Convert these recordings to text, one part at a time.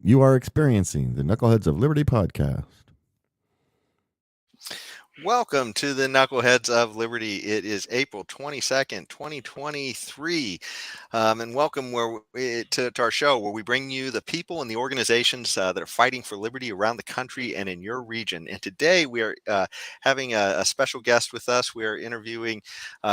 You are experiencing the Knuckleheads of Liberty podcast. Welcome to the Knuckleheads of Liberty. It is April 22nd, 2023. And welcome to our show where we bring you the people and the organizations that are fighting for liberty around the country and in your region. And today we are having a special guest with us. We are interviewing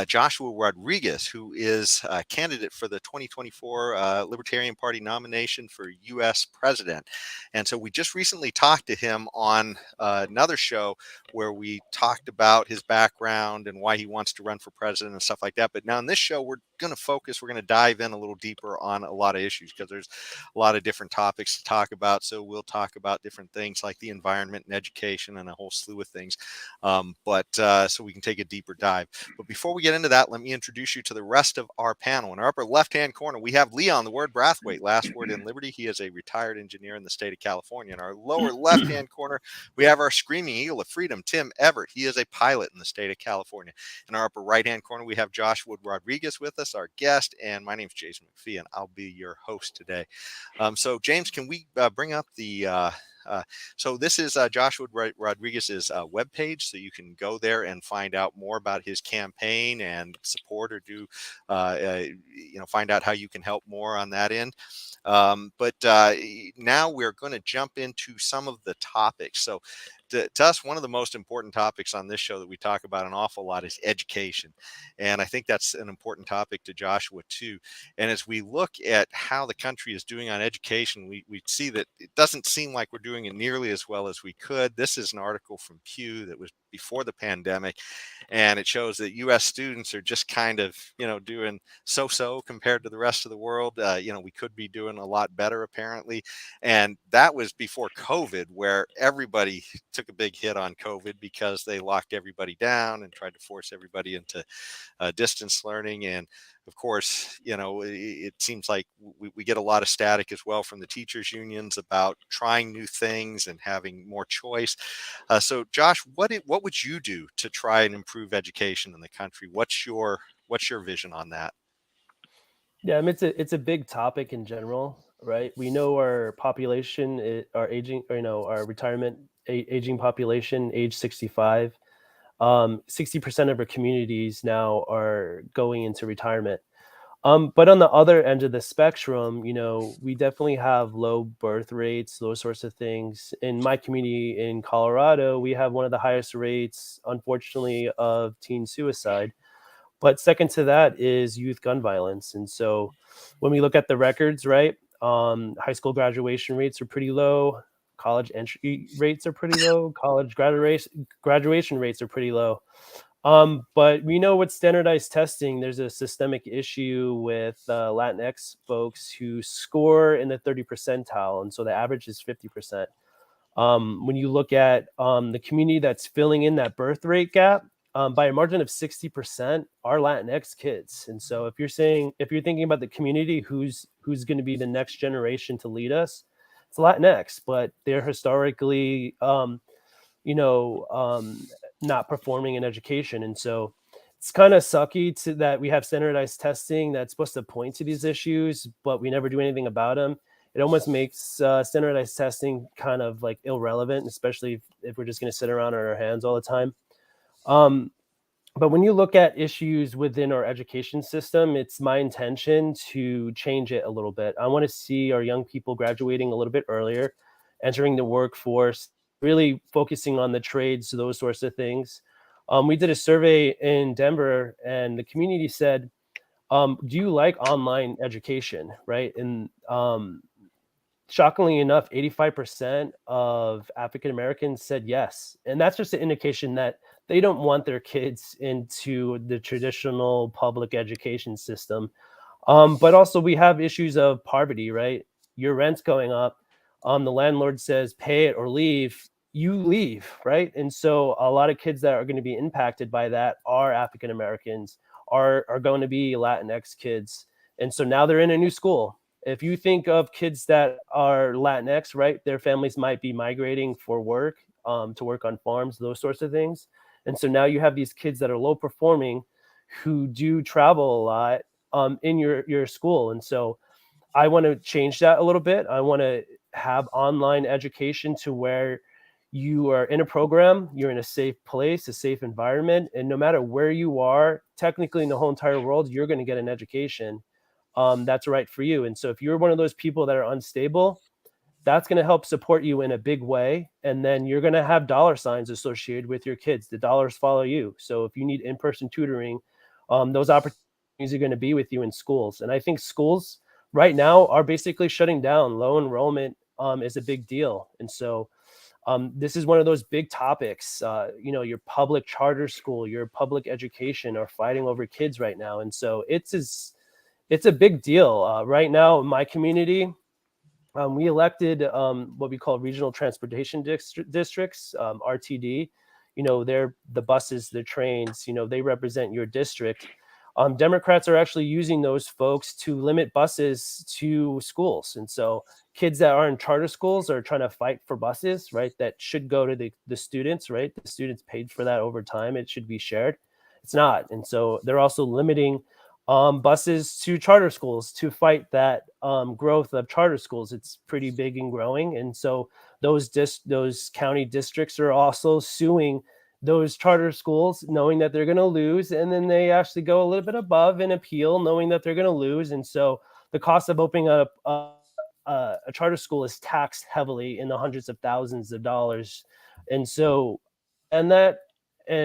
Joshua Rodriguez, who is a candidate for the 2024 Libertarian Party nomination for U.S. President. And so we just recently talked to him on another show where we talked about his background and why he wants to run for president and stuff like that. But now in this show, we're going to dive in a little deeper on a lot of issues because there's a lot of different topics to talk about. So we'll talk about different things like the environment and education and a whole slew of things. So we can take a deeper dive. But before we get into that, let me introduce you to the rest of our panel. In our upper left-hand corner, we have Leon, the word Brathwaite, last word in liberty. He is a retired engineer in the state of California. In our lower left-hand corner, we have our screaming eagle of freedom, Tim Everett. He is a pilot in the state of California. In our upper right-hand corner, we have Joshua Rodriguez with us, our guest, and my name is Jason McPhee, and I'll be your host today. So, James, can we bring up so this is Joshua Rodriguez's webpage, so you can go there and find out more about his campaign and support or find out how you can help more on that end. But now we're going to jump into some of the topics. So to us, one of the most important topics on this show that we talk about an awful lot is education. And I think that's an important topic to Joshua too. And as we look at how the country is doing on education, we see that it doesn't seem like we're doing it nearly as well as we could. This is an article from Pew that was before the pandemic, and it shows that U.S. students are just kind of, doing so-so compared to the rest of the world. We could be doing a lot better apparently. And that was before COVID, where everybody took a big hit on COVID because they locked everybody down and tried to force everybody into distance learning. And of course, it seems like we get a lot of static as well from the teachers unions about trying new things and having more choice. So Josh, what would you do to try and improve education in the country? What's your vision on that? Yeah, I mean, it's a big topic in general, right? We know our population, our aging, our retirement aging population, age 65. 60% of our communities now are going into retirement. But on the other end of the spectrum, we definitely have low birth rates, those sorts of things. In my community in Colorado, we have one of the highest rates, unfortunately, of teen suicide. But second to that is youth gun violence. And so when we look at the records, right, high school graduation rates are pretty low. College entry rates are pretty low. College graduation rates are pretty low. But we know with standardized testing, there's a systemic issue with Latinx folks who score in the 30 percentile. And so the average is 50%. When you look at the community that's filling in that birth rate gap, by a margin of 60% are Latinx kids. And so if you're thinking about the community, who's going to be the next generation to lead us, it's Latinx, but they're historically, not performing in education. And so it's kind of sucky that we have standardized testing that's supposed to point to these issues, but we never do anything about them. It almost makes standardized testing kind of like irrelevant, especially if we're just going to sit around on our hands all the time. But when you look at issues within our education system, it's my intention to change it a little bit. I want to see our young people graduating a little bit earlier, entering the workforce, really focusing on the trades, those sorts of things. We did a survey in Denver, and the community said, do you like online education, right? And shockingly enough, 85% of African Americans said yes. And that's just an indication that they don't want their kids into the traditional public education system. But also we have issues of poverty, right? Your rent's going up. The landlord says, pay it or leave. You leave, right? And so a lot of kids that are going to be impacted by that are African Americans, are going to be Latinx kids. And so now they're in a new school. If you think of kids that are Latinx, right, their families might be migrating for work, to work on farms, those sorts of things. And so now you have these kids that are low performing who do travel a lot in your school. And so I want to change that a little bit. I want to have online education to where you are in a program, you're in a safe place, a safe environment, and no matter where you are, technically in the whole entire world, you're going to get an education that's right for you. And so if you're one of those people that are unstable, that's going to help support you in a big way. And then you're going to have dollar signs associated with your kids. The dollars follow you. So if you need in-person tutoring, those opportunities are going to be with you in schools. And I think schools right now are basically shutting down. Low enrollment is a big deal. And so this is one of those big topics. Your public charter school, your public education are fighting over kids right now. And so it's a big deal. Right now in my community, we elected what we call regional transportation districts, RTD. They're the buses, the trains, they represent your district. Democrats are actually using those folks to limit buses to schools. And so kids that are in charter schools are trying to fight for buses, right? That should go to the students, right? The students paid for that over time. It should be shared. It's not. And so they're also limiting buses to charter schools to fight that growth of charter schools. It's pretty big and growing. And so those county districts are also suing those charter schools, knowing that they're going to lose. And then they actually go a little bit above and appeal, knowing that they're going to lose. And so the cost of opening up a charter school is taxed heavily in the hundreds of thousands of dollars. And so, and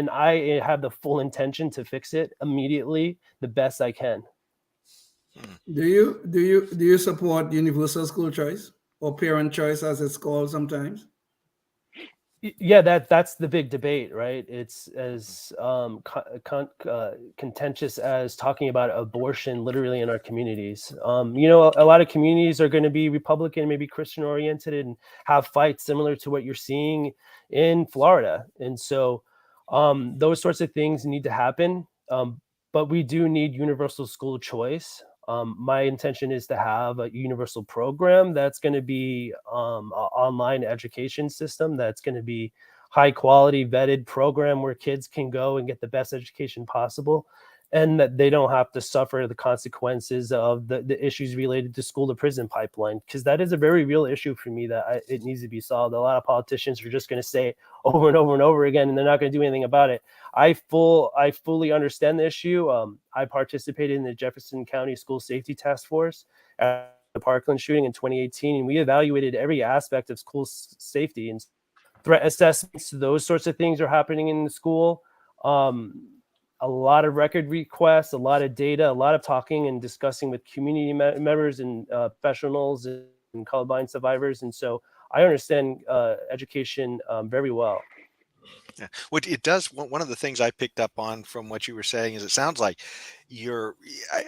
I have the full intention to fix it immediately, the best I can. Do you support universal school choice or parent choice as it's called sometimes? Yeah, that's the big debate, right? It's as contentious as talking about abortion literally in our communities. A lot of communities are going to be Republican, maybe Christian oriented, and have fights similar to what you're seeing in Florida. And so those sorts of things need to happen. But we do need universal school choice. My intention is to have a universal program that's going to be an online education system that's going to be high quality vetted program where kids can go and get the best education possible, and that they don't have to suffer the consequences of the issues related to school to prison pipeline, because that is a very real issue for me that it needs to be solved. A lot of politicians are just going to say over and over and over again, and they're not going to do anything about it. I fully understand the issue. I participated in the Jefferson County School Safety Task Force at the Parkland shooting in 2018, and we evaluated every aspect of school safety, and threat assessments. Those sorts of things are happening in the school. A lot of record requests, a lot of data, a lot of talking and discussing with community members and professionals and Columbine survivors. And so I understand education very well. Yeah. What it does, one of the things I picked up on from what you were saying is it sounds like you're,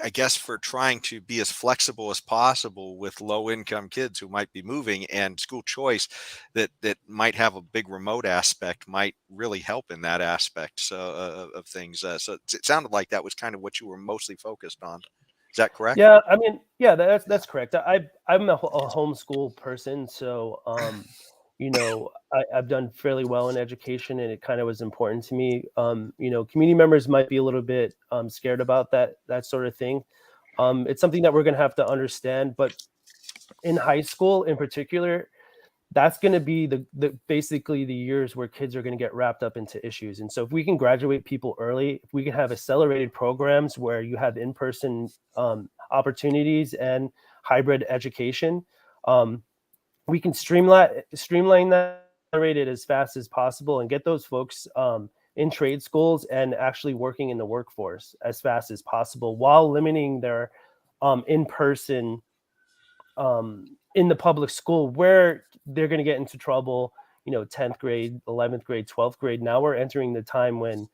I guess, for trying to be as flexible as possible with low income kids who might be moving, and school choice that might have a big remote aspect might really help in that aspect of things. So it sounded like that was kind of what you were mostly focused on. Is that correct? Yeah, I mean, yeah, that's correct. I'm a homeschool person, so I've done fairly well in education, and it kind of was important to me. Community members might be a little bit scared about that sort of thing. It's something that we're going to have to understand. But in high school, in particular, that's going to be the basically the years where kids are going to get wrapped up into issues. And so if we can graduate people early, if we can have accelerated programs where you have in-person opportunities and hybrid education, we can streamline that, accelerate it as fast as possible, and get those folks in trade schools and actually working in the workforce as fast as possible, while limiting their in-person in the public school, where they're going to get into trouble. 10th grade, 11th grade, 12th grade. Now we're entering the time when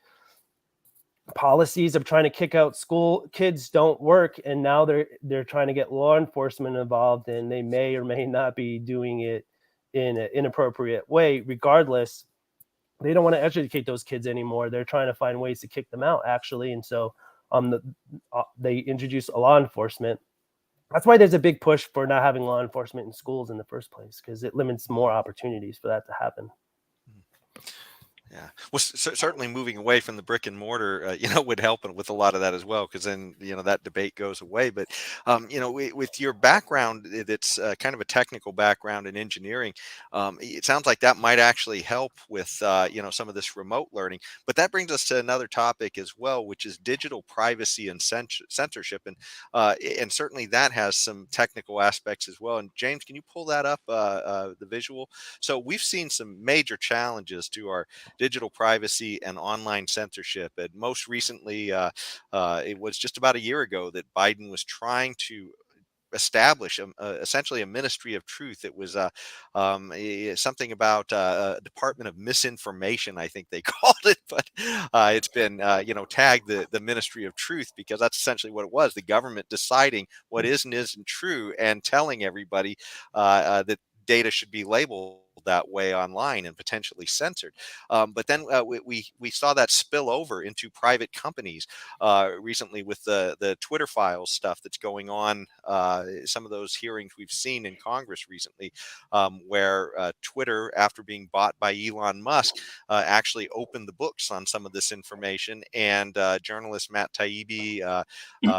policies of trying to kick out school kids don't work, and now they're trying to get law enforcement involved, and they may or may not be doing it in an inappropriate way. Regardless, they don't want to educate those kids anymore. They're trying to find ways to kick them out, actually. And so they introduce a law enforcement. That's why there's a big push for not having law enforcement in schools in the first place, because it limits more opportunities for that to happen. Yeah, well, certainly moving away from the brick and mortar, would help with a lot of that as well, because then that debate goes away. But with your background, it's kind of a technical background in engineering. It sounds like that might actually help with some of this remote learning. But that brings us to another topic as well, which is digital privacy and censorship, and certainly that has some technical aspects as well. And James, can you pull that up, the visual? So we've seen some major challenges to our digital privacy and online censorship. And most recently, it was just about a year ago that Biden was trying to establish essentially a ministry of truth. It was something about a Department of Misinformation, I think they called it, but it's been tagged the Ministry of Truth, because that's essentially what it was: the government deciding what is and isn't true and telling everybody that data should be labeled that way online and potentially censored. But then we saw that spill over into private companies recently with the Twitter files stuff that's going on. Some of those hearings we've seen in Congress recently, where Twitter, after being bought by Elon Musk, actually opened the books on some of this information. And journalists Matt Taibbi,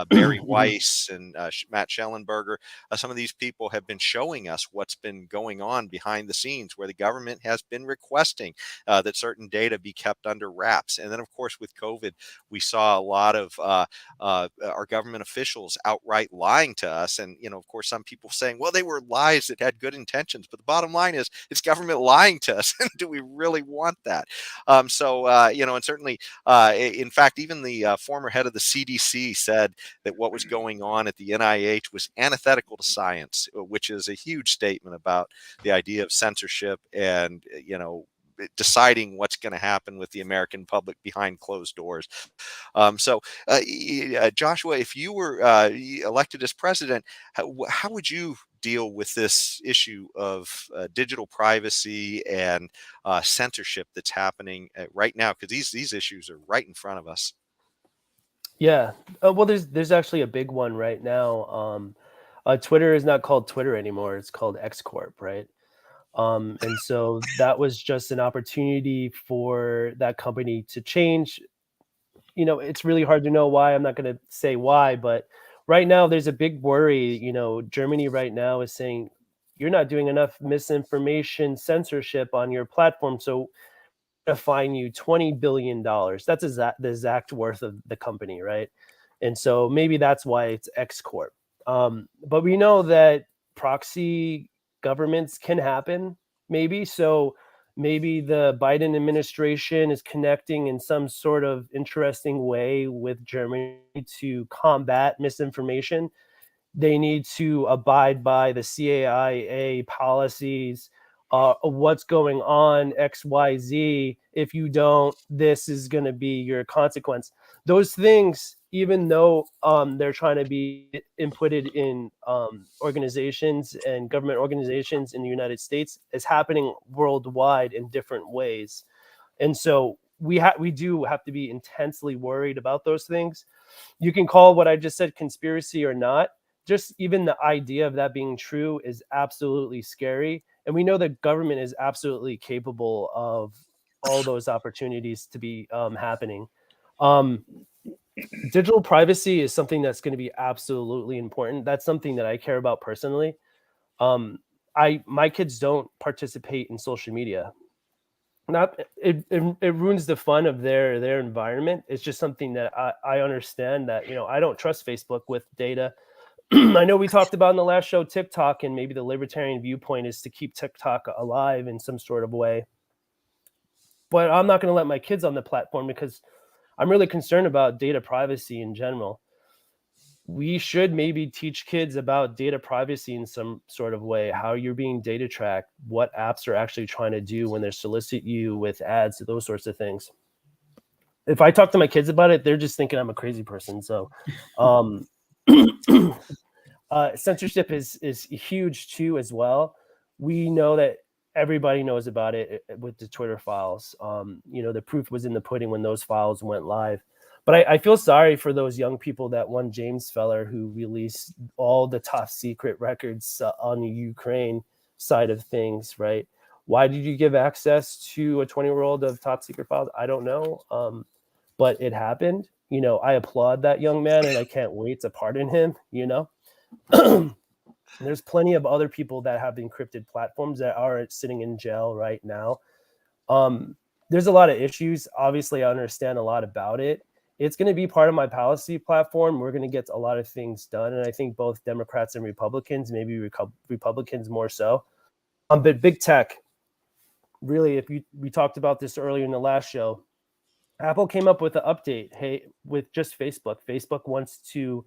Barry Weiss, and Matt Schellenberger, some of these people have been showing us what's been going on behind the scenes, where the government has been requesting that certain data be kept under wraps. And then, of course, with COVID, we saw a lot of our government officials outright lying to us. And, of course, some people saying, well, they were lies that had good intentions. But the bottom line is, it's government lying to us. And do we really want that? And certainly, in fact, even the former head of the CDC said that what was going on at the NIH was antithetical to science, which is a huge statement about the idea of censorship and, deciding what's going to happen with the American public behind closed doors. Joshua, if you were elected as president, how would you deal with this issue of digital privacy and censorship that's happening right now? Because these issues are right in front of us. Yeah. Well, there's actually a big one right now. Twitter is not called Twitter anymore. It's called X Corp, right? And so that was just an opportunity for that company to change. It's really hard to know why. I'm not going to say why, but right now there's a big worry. Germany right now is saying you're not doing enough misinformation censorship on your platform, so to fine you $20 billion. That's the exact worth of the company, right? And so maybe that's why it's X Corp. But we know that proxy governments can happen, maybe. So maybe the Biden administration is connecting in some sort of interesting way with Germany to combat misinformation. They need to abide by the CAIA policies, what's going on, XYZ. If you don't, this is going to be your consequence. Those things, even though they're trying to be inputted in organizations and government organizations in the United States, is happening worldwide in different ways. And so we do have to be intensely worried about those things. You can call what I just said conspiracy or not. Just even the idea of that being true is absolutely scary. And we know the government is absolutely capable of all those opportunities to be happening. Digital privacy is something that's going to be absolutely important. That's something that I care about personally. My kids don't participate in social media. Not it ruins the fun of their environment. It's just something that I understand that I don't trust Facebook with data. I know we talked about in the last show TikTok, and maybe the libertarian viewpoint is to keep TikTok alive in some sort of way. But I'm not going to let my kids on the platform because I'm really concerned about data privacy in general. We should maybe teach kids about data privacy in some sort of way, how you're being data tracked, what apps are actually trying to do when they solicit you with ads, those sorts of things. If I talk to my kids about it, they're just thinking I'm a crazy person. So censorship is huge too as well. We know that everybody knows about it with the Twitter files. The proof was in the pudding when those files went live. But I feel sorry for those young people, that one James Feller who released all the top secret records on the Ukraine side of things, right? Why did you give access to a 20-year-old of top secret files? I don't know. But it happened. I applaud that young man, and I can't wait to pardon him. There's plenty of other people that have encrypted platforms that are sitting in jail right now. There's a lot of issues. Obviously, I understand a lot about it. It's going to be part of my policy platform. We're going to get a lot of things done. And I think both Democrats and Republicans, maybe Republicans more so. But big tech, really, we talked about this earlier in the last show. Apple came up with an update. Hey, with just Facebook. Facebook wants to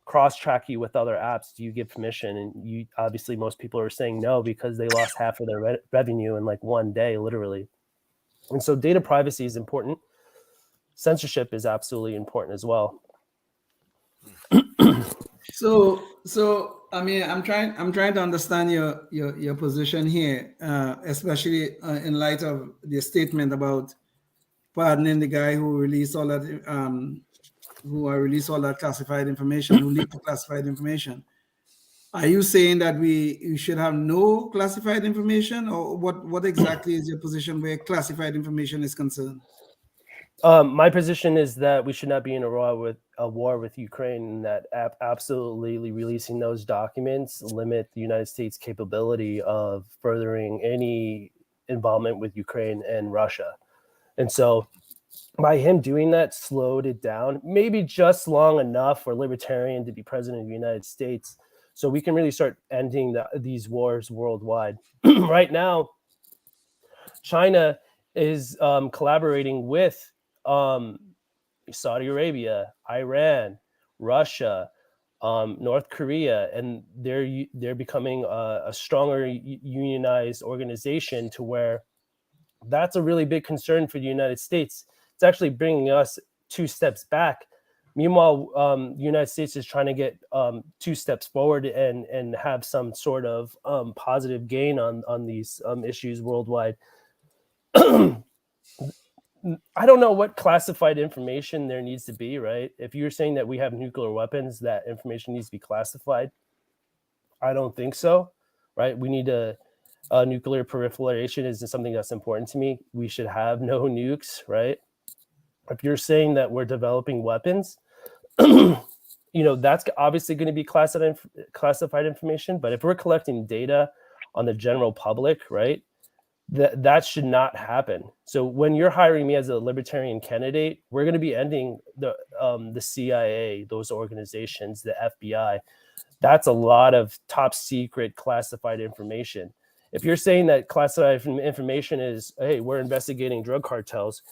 cross-track you with other apps. Do you give permission? And you obviously, most people are saying no because they lost half of their revenue in like one day, literally. And so data privacy is important. Censorship is absolutely important as well. So I mean, I'm trying to understand your position here, especially in light of the statement about pardoning the guy who released all that classified information, who leaked the classified information. Are you saying that we should have no classified information, or what exactly is your position where classified information is concerned? My position is that we should not be in a war with Ukraine, and that absolutely releasing those documents limit the United States' capability of furthering any involvement with Ukraine and Russia. And so by him doing that, slowed it down, maybe just long enough for Libertarian to be president of the United States, so we can really start ending these wars worldwide. Right now, China is collaborating with Saudi Arabia, Iran, Russia, North Korea, and they're becoming a stronger unionized organization to where that's a really big concern for the United States. It's actually bringing us 2 steps back. Meanwhile, the United States is trying to get 2 steps forward and have some sort of positive gain on these issues worldwide. I don't know what classified information there needs to be, right? If you're saying that we have nuclear weapons, that information needs to be classified. I don't think so, right? We need nuclear proliferation isn't something that's important to me. We should have no nukes, right? If you're saying that we're developing weapons, that's obviously going to be classified information. But if we're collecting data on the general public, right, that should not happen. So when you're hiring me as a libertarian candidate, we're going to be ending the CIA, those organizations, the FBI. That's a lot of top secret classified information. If you're saying that classified information is, hey, we're investigating drug cartels,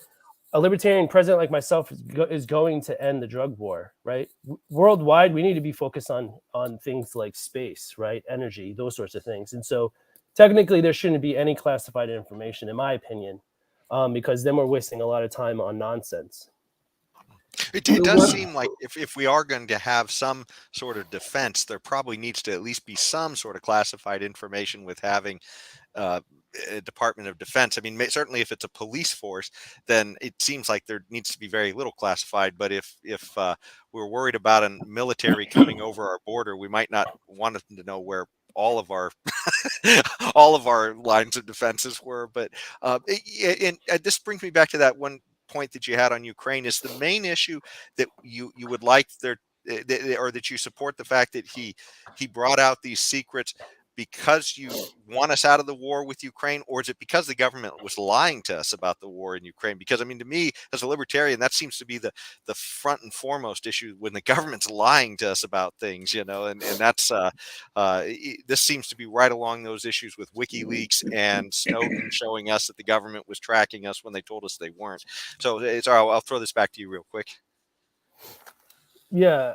a libertarian president like myself is going to end the drug war, right? Worldwide, we need to be focused on things like space, right? Energy, those sorts of things. And so technically there shouldn't be any classified information, in my opinion, because then we're wasting a lot of time on nonsense. It does seem like if we are going to have some sort of defense, there probably needs to at least be some sort of classified information with having a Department of Defense. I mean, certainly if it's a police force, then it seems like there needs to be very little classified. But if we're worried about a military coming over our border, we might not want them to know where all of our all of our lines of defenses were. But and this brings me back to that one point that you had on Ukraine. Is the main issue that you would like there, or that you support the fact that he brought out these secrets because you want us out of the war with Ukraine, or is it because the government was lying to us about the war in Ukraine? Because I mean, to me, as a libertarian, that seems to be the front and foremost issue, when the government's lying to us about things, and that's this seems to be right along those issues with WikiLeaks and Snowden showing us that the government was tracking us when they told us they weren't. So I'll throw this back to you real quick. Yeah,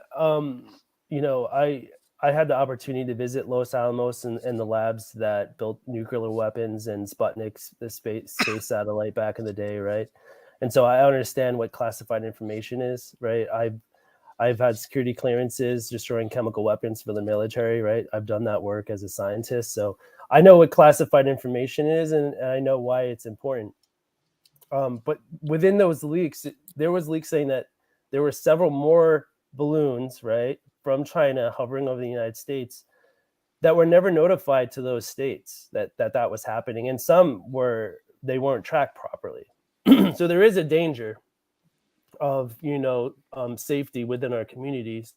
I had the opportunity to visit Los Alamos and the labs that built nuclear weapons and Sputnik, the space satellite back in the day, right? And so I understand what classified information is, right? I've had security clearances destroying chemical weapons for the military, right? I've done that work as a scientist, so I know what classified information is, and I know why it's important. But within those leaks, there was leaks saying that there were several more balloons, right, from China hovering over the United States that were never notified to those states that was happening, and some they weren't tracked properly. So there is a danger of safety within our communities.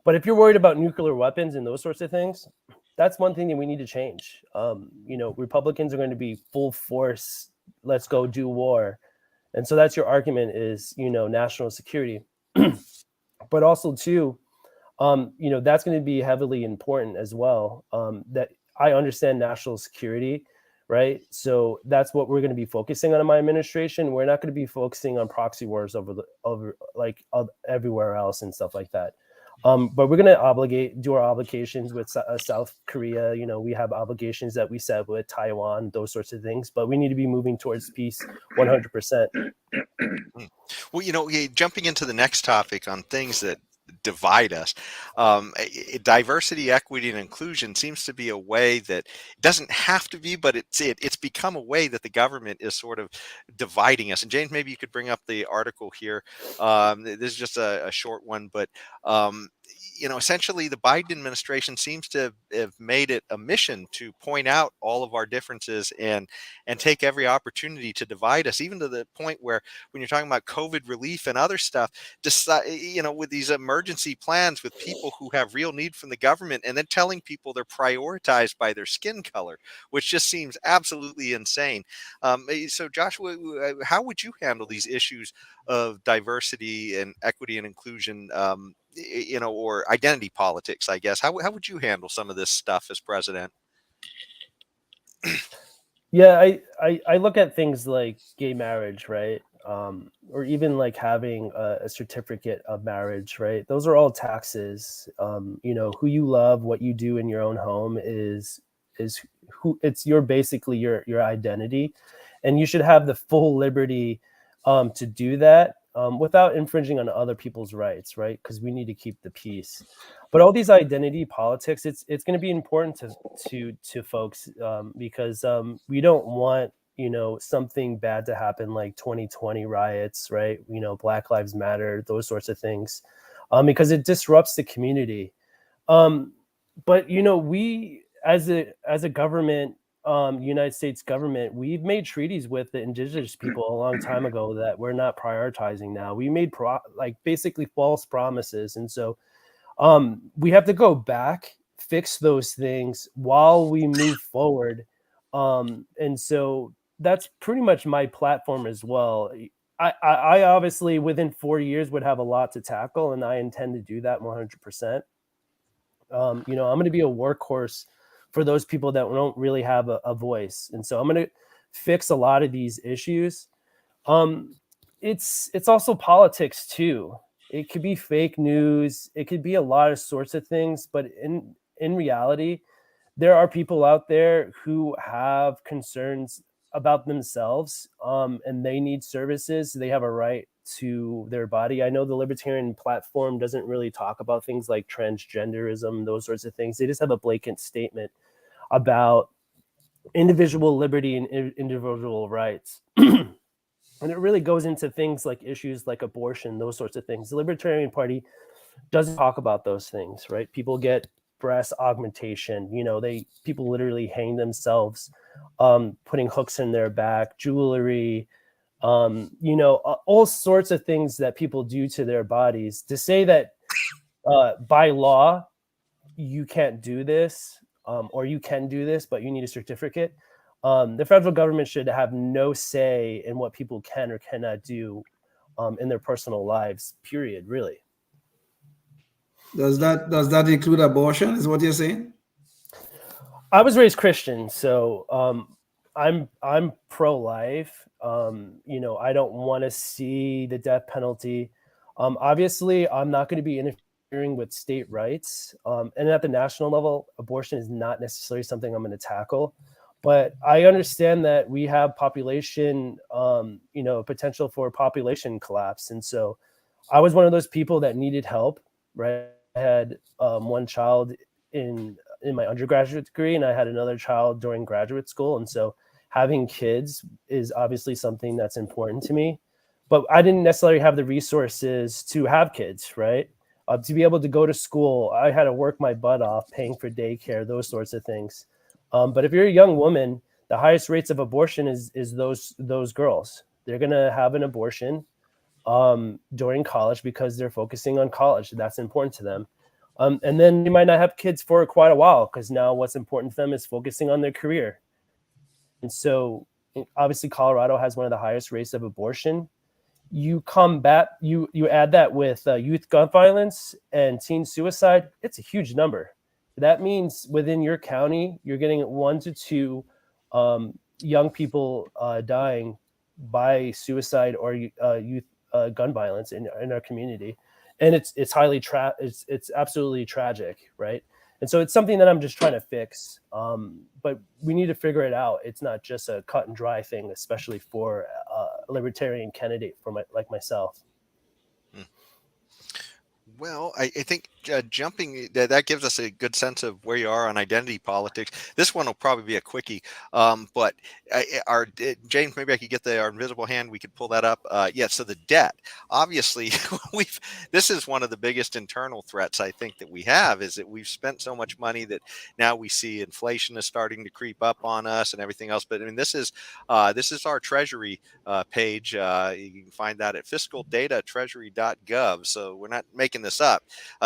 But if you're worried about nuclear weapons and those sorts of things, that's one thing that we need to change. Republicans are going to be full force, let's go do war. And so that's your argument is, national security. But also too, that's going to be heavily important as well. That I understand national security, right? So that's what we're going to be focusing on in my administration. We're not going to be focusing on proxy wars over everywhere else and stuff like that. But we're going to do our obligations with South Korea. We have obligations that we set with Taiwan, those sorts of things. But we need to be moving towards peace 100%. Well, jumping into the next topic on things that divide us, diversity, equity, and inclusion seems to be a way that doesn't have to be, but it's become a way that the government is sort of dividing us. And James, maybe you could bring up the article here. This is just a short one, but essentially the Biden administration seems to have made it a mission to point out all of our differences and take every opportunity to divide us, even to the point where when you're talking about COVID relief and other stuff, with these emergency plans with people who have real need from the government, and then telling people they're prioritized by their skin color, which just seems absolutely insane. So Joshua, how would you handle these issues of diversity and equity and inclusion, or identity politics, I guess? How would you handle some of this stuff as president? Yeah, I look at things like gay marriage, right? Or even like having a certificate of marriage, right? Those are all taxes. Who you love, what you do in your own home is who basically your identity, and you should have the full liberty to do that without infringing on other people's rights, right? Because we need to keep the peace. But all these identity politics, it's going to be important to folks because we don't want something bad to happen like 2020 riots, right? Black Lives Matter, those sorts of things, because it disrupts the community. But we as a government, United States government, we've made treaties with the indigenous people a long time ago that we're not prioritizing now. We made basically false promises, and so we have to go back, fix those things while we move forward. And so that's pretty much my platform as well. I obviously within 4 years would have a lot to tackle, and I intend to do that 100%. I'm going to be a workhorse for those people that don't really have a voice. And so I'm going to fix a lot of these issues. It's also politics too. It could be fake news. It could be a lot of sorts of things. But in reality, there are people out there who have concerns about themselves, and they need services. They have a right to their body. I know the libertarian platform doesn't really talk about things like transgenderism, those sorts of things. They just have a blatant statement about individual liberty and individual rights. And it really goes into things like issues like abortion, those sorts of things. The Libertarian Party doesn't talk about those things, right? People get breast augmentation. People literally hang themselves, putting hooks in their back, jewelry, all sorts of things that people do to their bodies. To say that by law you can't do this, or you can do this, but you need a certificate. The federal government should have no say in what people can or cannot do in their personal lives, period, really. Does that include abortion, is what you're saying? I was raised Christian, so I'm pro-life. I don't want to see the death penalty. Obviously, I'm not going to be interfering with state rights. And at the national level, abortion is not necessarily something I'm going to tackle. But I understand that we have population, potential for population collapse. And so I was one of those people that needed help, right? I had one child in my undergraduate degree, and I had another child during graduate school. And so having kids is obviously something that's important to me. But I didn't necessarily have the resources to have kids, right? To be able to go to school, I had to work my butt off paying for daycare, those sorts of things. But if you're a young woman, the highest rates of abortion is those girls. They're gonna have an abortion during college because they're focusing on college. That's important to them. And then they might not have kids for quite a while because now what's important to them is focusing on their career. And so obviously Colorado has one of the highest rates of abortion. You add that with youth gun violence and teen suicide, it's a huge number. That means within your county, you're getting 1 to 2 young people dying by suicide or youth gun violence in our community, and it's it's absolutely tragic, right? And so it's something that I'm just trying to fix, but we need to figure it out. It's not just a cut and dry thing, especially for a libertarian candidate like myself. Well, I think jumping that gives us a good sense of where you are on identity politics. This one will probably be a quickie, but James, maybe I could get our invisible hand. We could pull that up. Yeah. So the debt, obviously, this is one of the biggest internal threats I think that we have, is that we've spent so much money that now we see inflation is starting to creep up on us and everything else. But I mean, this is our Treasury page. You can find that at fiscaldatatreasury.gov. So we're not making this up.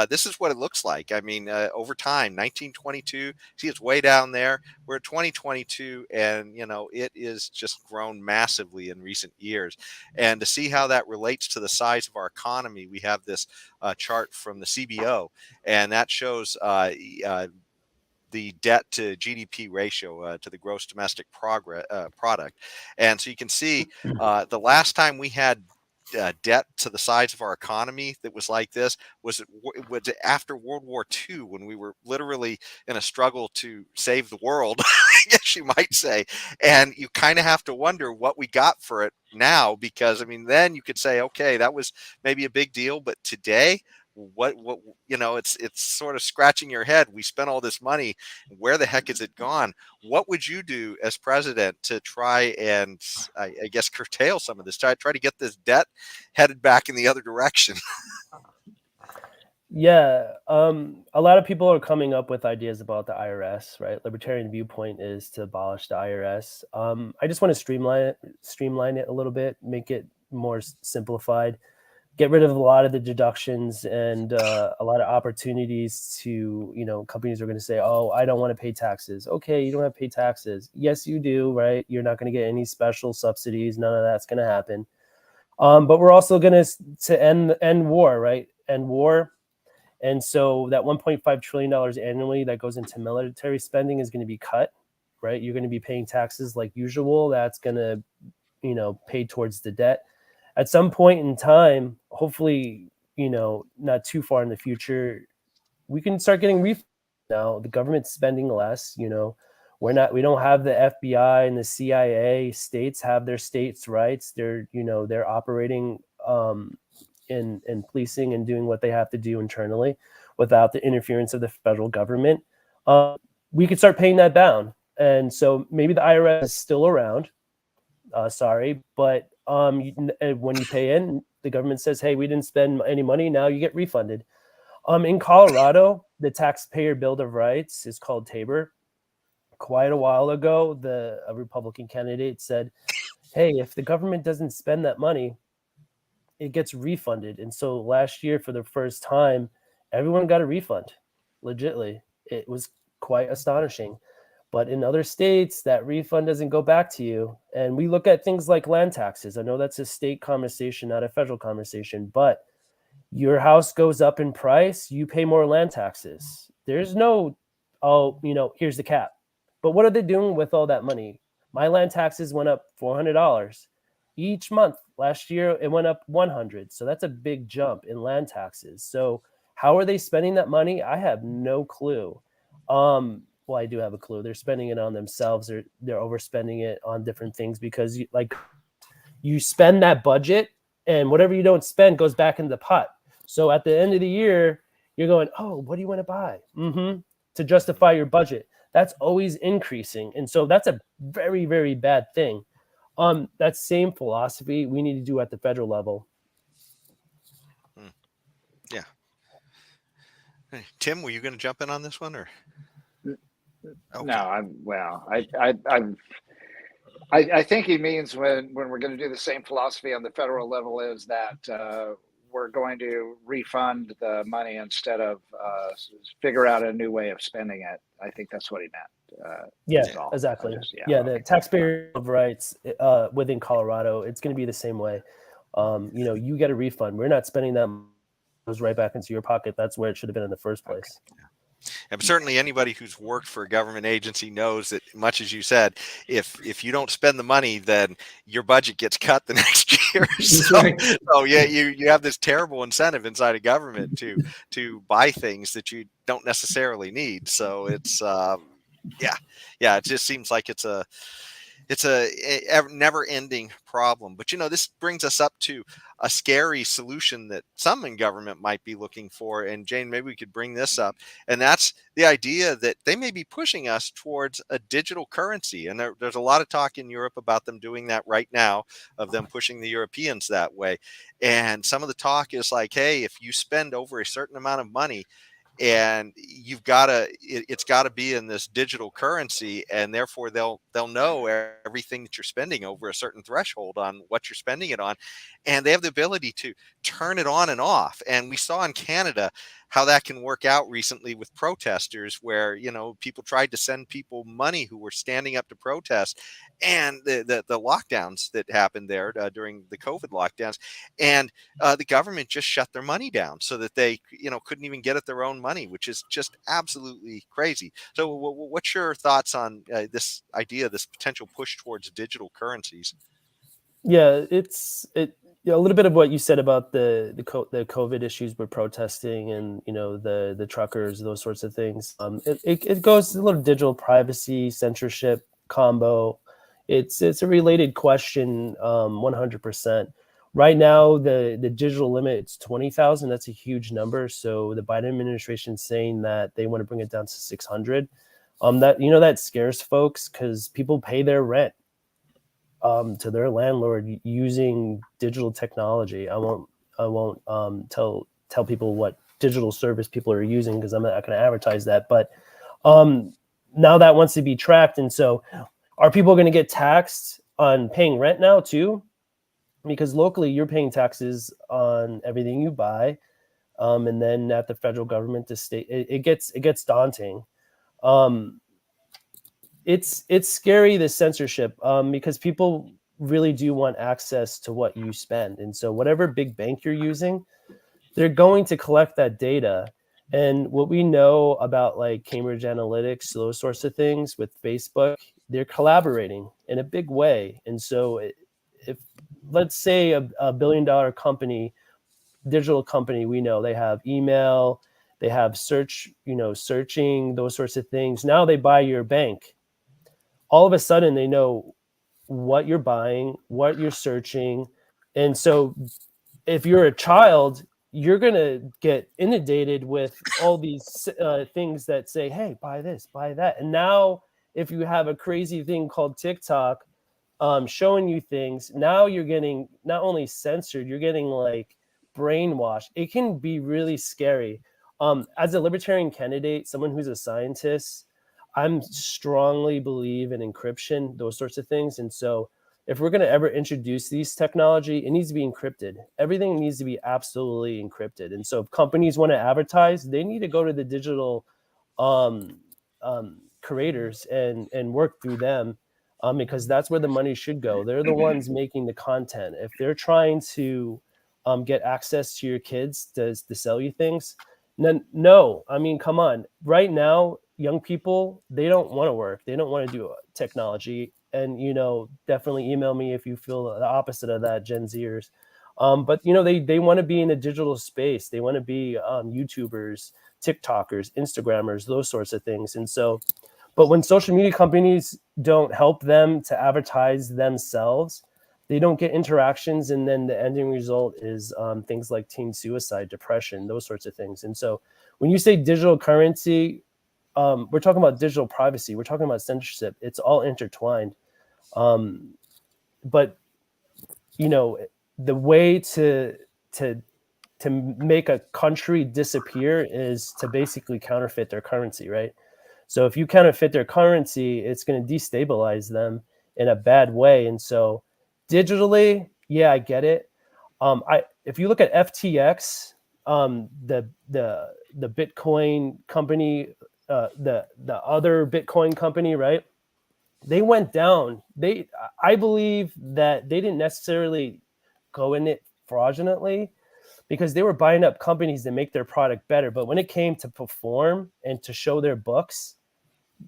This is what it looks like. I mean, over time, 1922, see, it's way down there. We're at 2022, and it is just grown massively in recent years. And to see how that relates to the size of our economy, we have this chart from the CBO, and that shows the debt to GDP ratio, to the gross domestic product. And so you can see the last time we had debt to the size of our economy that was like this was after World War II, when we were literally in a struggle to save the world, I guess you might say. And you kind of have to wonder what we got for it now, because I mean, then you could say, okay, that was maybe a big deal, but today, what it's sort of scratching your head. We spent all this money, where the heck is it gone? What would you do as president to try and I guess curtail some of this, try to get this debt headed back in the other direction? Yeah, a lot of people are coming up with ideas about the IRS, right? Libertarian viewpoint is to abolish the IRS. I just want to streamline it a little bit, make it more simplified, get rid of a lot of the deductions and a lot of opportunities to, companies are going to say, oh, I don't want to pay taxes. Okay, you don't have to pay taxes. Yes, you do, right? You're not going to get any special subsidies. None of that's going to happen. But we're also going to end war, right? End war. And so that $1.5 trillion annually that goes into military spending is going to be cut, right? You're going to be paying taxes like usual. That's going to, pay towards the debt. At some point in time, hopefully, not too far in the future, we can start getting refunds. Now the government's spending less, we don't have the FBI and the CIA. States have their states' rights. They're operating in policing and doing what they have to do internally without the interference of the federal government. We could start paying that down. And so maybe the IRS is still around. Sorry, but when you pay in, the government says, hey, we didn't spend any money. Now you get refunded. In Colorado, the Taxpayer Bill of Rights is called TABOR. Quite a while ago, a Republican candidate said, hey, if the government doesn't spend that money, it gets refunded. And so last year, for the first time, everyone got a refund. Legitly. It was quite astonishing. But in other states, that refund doesn't go back to you. And we look at things like land taxes. I know that's a state conversation, not a federal conversation, but your house goes up in price, you pay more land taxes. There's no, here's the cap. But what are they doing with all that money? My land taxes went up $400 each month. Last year, it went up $100. So that's a big jump in land taxes. So how are they spending that money? I have no clue. Well, I do have a clue. They're spending it on themselves, or they're overspending it on different things, because you spend that budget, and whatever you don't spend goes back into the pot. So at the end of the year, you're going, oh, what do you want to buy? To justify your budget. That's always increasing. And so that's a very, very bad thing. That same philosophy we need to do at the federal level. Yeah. Hey, Tim, were you going to jump in on this one, or? Okay. No, I think he means when we're going to do the same philosophy on the federal level is that we're going to refund the money instead of figure out a new way of spending it. I think that's what he meant. Yeah, that's all. exactly. Okay. The taxpayer of rights within Colorado, it's going to be the same way. You get a refund. We're not spending that money. It goes right back into your pocket. That's where it should have been in the first place. Okay. And certainly anybody who's worked for a government agency knows that, much as you said, if you don't spend the money, then your budget gets cut the next year. So yeah, you have this terrible incentive inside of government to buy things that you don't necessarily need. So it's it just seems like it's a never-ending problem. But this brings us up to a scary solution that some in government might be looking for. And Jane, maybe we could bring this up. And that's the idea that they may be pushing us towards a digital currency. And there's a lot of talk in Europe about them doing that right now, of them pushing the Europeans that way. And some of the talk is like, hey, if you spend over a certain amount of money, and it's got to be in this digital currency, and therefore they'll know everything that you're spending over a certain threshold on what you're spending it on, and they have the ability to turn it on and off. And we saw in Canada how that can work out recently with protesters, where people tried to send people money who were standing up to protest, and the lockdowns that happened there during the COVID lockdowns, and the government just shut their money down so that they couldn't even get at their own money, which is just absolutely crazy. So what's your thoughts on this idea, this potential push towards digital currencies? Yeah, a little bit of what you said about the COVID issues with protesting and the truckers, those sorts of things. It goes a little digital privacy, censorship combo. It's a related question, 100%. Right now, the digital limit is 20,000. That's a huge number. So the Biden administration is saying that they want to bring it down to 600. That scares folks because people pay their rent to their landlord using digital technology. I won't tell people what digital service people are using because I'm not going to advertise that. But now that wants to be tracked, and so are people going to get taxed on paying rent now too? Because locally you're paying taxes on everything you buy, and then at the federal government, the state, it gets daunting. It's scary, the censorship, because people really do want access to what you spend. And so whatever big bank you're using, they're going to collect that data. And what we know about like Cambridge Analytics, those sorts of things with Facebook, they're collaborating in a big way. And so if let's say a $1 billion company, digital company, we know they have email, they have searching, those sorts of things. Now they buy your bank. All of a sudden they know what you're buying, what you're searching. And so if you're a child, you're going to get inundated with all these things that say, hey, buy this, buy that. And now if you have a crazy thing called TikTok showing you things, now you're getting not only censored, you're getting like brainwashed. It can be really scary. As a libertarian candidate, someone who's a scientist, I'm strongly believe in encryption, those sorts of things. And so if we're going to ever introduce these technology, it needs to be encrypted. Everything needs to be absolutely encrypted. And so if companies want to advertise, they need to go to the digital creators and work through them, because that's where the money should go. They're the ones making the content. If they're trying to get access to your kids to sell you things, then no. I mean, come on. Right now, young people, they don't want to work. They don't want to do technology. And, definitely email me if you feel the opposite of that, Gen Zers. But, they want to be in a digital space. They want to be YouTubers, TikTokers, Instagrammers, those sorts of things. And so, but when social media companies don't help them to advertise themselves, they don't get interactions. And then the ending result is things like teen suicide, depression, those sorts of things. And so when you say digital currency, we're talking about digital privacy. We're talking about censorship. It's all intertwined. But the way to to make a country disappear is to basically counterfeit their currency, right? So if you counterfeit their currency, it's going to destabilize them in a bad way. And so digitally, yeah, I get it. If you look at FTX, the Bitcoin company, the other Bitcoin company, right? They went down. I believe that they didn't necessarily go in it fraudulently, because they were buying up companies that make their product better. But when it came to perform and to show their books,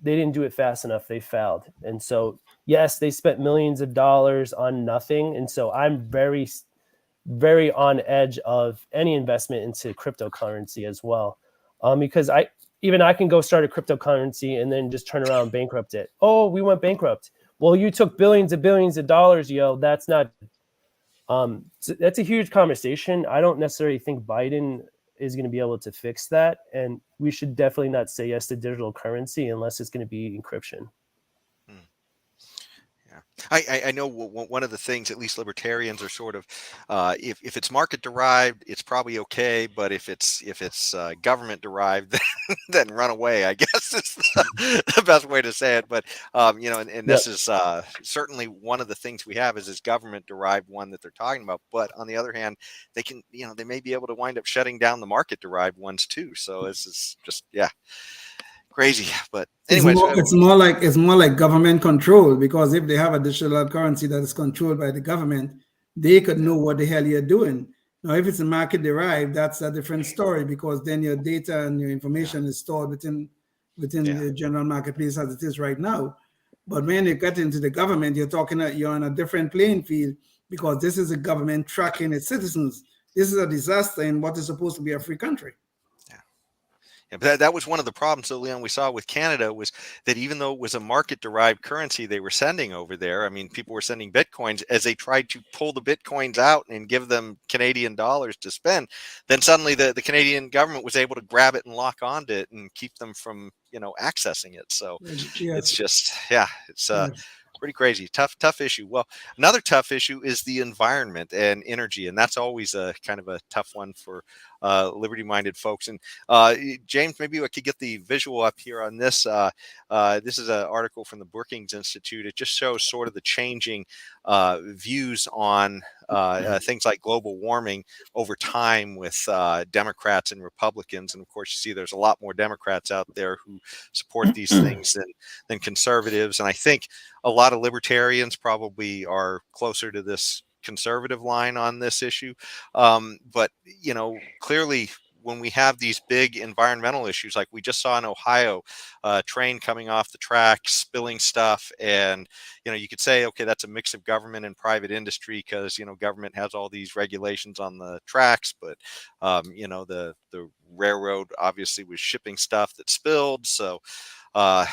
they didn't do it fast enough. They failed. And so, yes, they spent millions of dollars on nothing. And so I'm very, very on edge of any investment into cryptocurrency as well. Because I can go start a cryptocurrency and then just turn around and bankrupt it. Oh, we went bankrupt. Well, you took billions of dollars, yo. That's not. So that's a huge conversation. I don't necessarily think Biden is going to be able to fix that, and we should definitely not say yes to digital currency unless it's going to be encryption. I know one of the things, at least libertarians are sort of, if it's market derived, it's probably okay, but if it's government derived, then run away, I guess is the best way to say it. But and this is certainly one of the things we have is this government derived one that they're talking about. But on the other hand, they can, they may be able to wind up shutting down the market derived ones too. So this is just crazy. But anyways, it's more like government control, because if they have a digital currency that is controlled by the government, they could know what the hell you're doing. Now, if it's a market derived, that's a different story, because then your data and your information is stored within the general marketplace as it is right now. But when you get into the government, you're on a different playing field, because this is a government tracking its citizens. This is a disaster in what is supposed to be a free country. Yeah, but that was one of the problems, so Leon, we saw with Canada was that even though it was a market-derived currency they were sending over there, I mean, people were sending Bitcoins, as they tried to pull the Bitcoins out and give them Canadian dollars to spend, then suddenly the Canadian government was able to grab it and lock onto it and keep them from, accessing it. So it's just, it's pretty crazy. Tough issue. Well, another tough issue is the environment and energy, and that's always a kind of a tough one for liberty-minded folks. And James, maybe I could get the visual up here on this. This is an article from the Brookings Institute. It just shows sort of the changing views on things like global warming over time with Democrats and Republicans. And of course, you see there's a lot more Democrats out there who support these things than conservatives. And I think a lot of libertarians probably are closer to this conservative line on this issue. But, clearly when we have these big environmental issues, like we just saw in Ohio, a train coming off the track, spilling stuff. And, you could say, okay, that's a mix of government and private industry because, government has all these regulations on the tracks, but, the railroad obviously was shipping stuff that spilled. So, but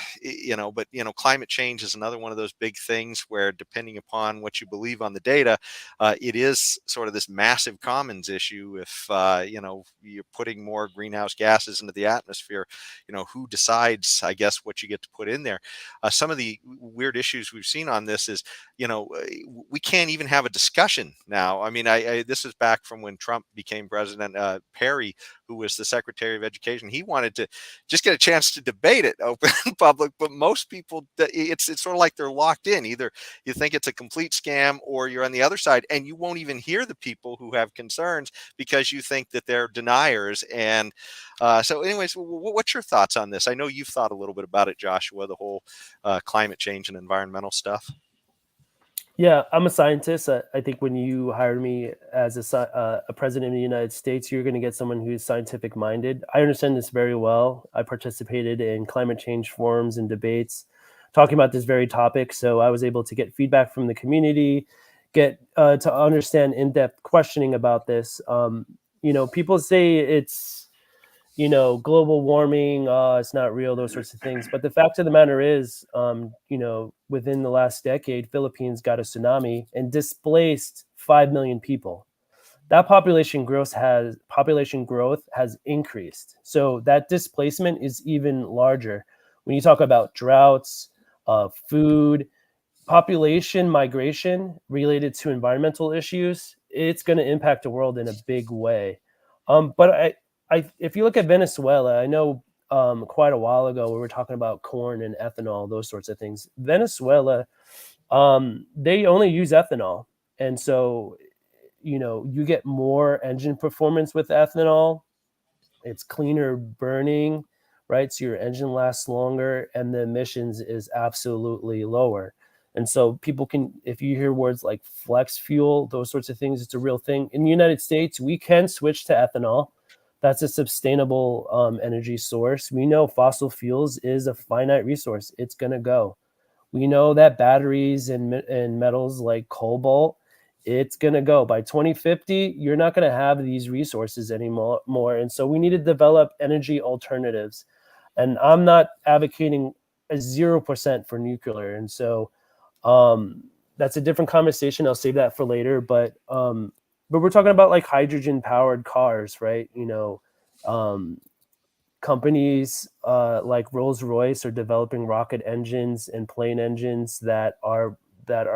climate change is another one of those big things where, depending upon what you believe on the data, it is sort of this massive commons issue. If you're putting more greenhouse gases into the atmosphere, who decides, I guess, what you get to put in there. Some of the weird issues we've seen on this is, we can't even have a discussion now. I mean, this is back from when Trump became president. Perry, who was the Secretary of Education, he wanted to just get a chance to debate it open in public, but most people, it's sort of like they're locked in. Either you think it's a complete scam or you're on the other side, and you won't even hear the people who have concerns because you think that they're deniers. And so anyways, what's your thoughts on this? I know you've thought a little bit about it, Joshua, the whole climate change and environmental stuff. Yeah, I'm a scientist. I think when you hired me as a president of the United States, you're going to get someone who's scientific minded. I understand this very well. I participated in climate change forums and debates talking about this very topic. So I was able to get feedback from the community, get to understand in-depth questioning about this. People say it's, global warming, it's not real, those sorts of things. But the fact of the matter is, within the last decade, Philippines got a tsunami and displaced 5 million people. That population growth has increased. So that displacement is even larger. When you talk about droughts, food, population migration related to environmental issues, it's going to impact the world in a big way. But if you look at Venezuela, I know quite a while ago we were talking about corn and ethanol, those sorts of things. Venezuela, they only use ethanol, and so you get more engine performance with ethanol. It's cleaner burning, right? So your engine lasts longer, and the emissions is absolutely lower. And so people can, if you hear words like flex fuel, those sorts of things, it's a real thing. In the United States, we can switch to ethanol. That's a sustainable energy source. We know fossil fuels is a finite resource. It's going to go. We know that batteries and metals like cobalt, it's going to go. By 2050, you're not going to have these resources anymore. And so we need to develop energy alternatives. And I'm not advocating a 0% for nuclear. And so that's a different conversation. I'll save that for later. But we're talking about like hydrogen powered cars, right? Companies like Rolls-Royce are developing rocket engines and plane engines that are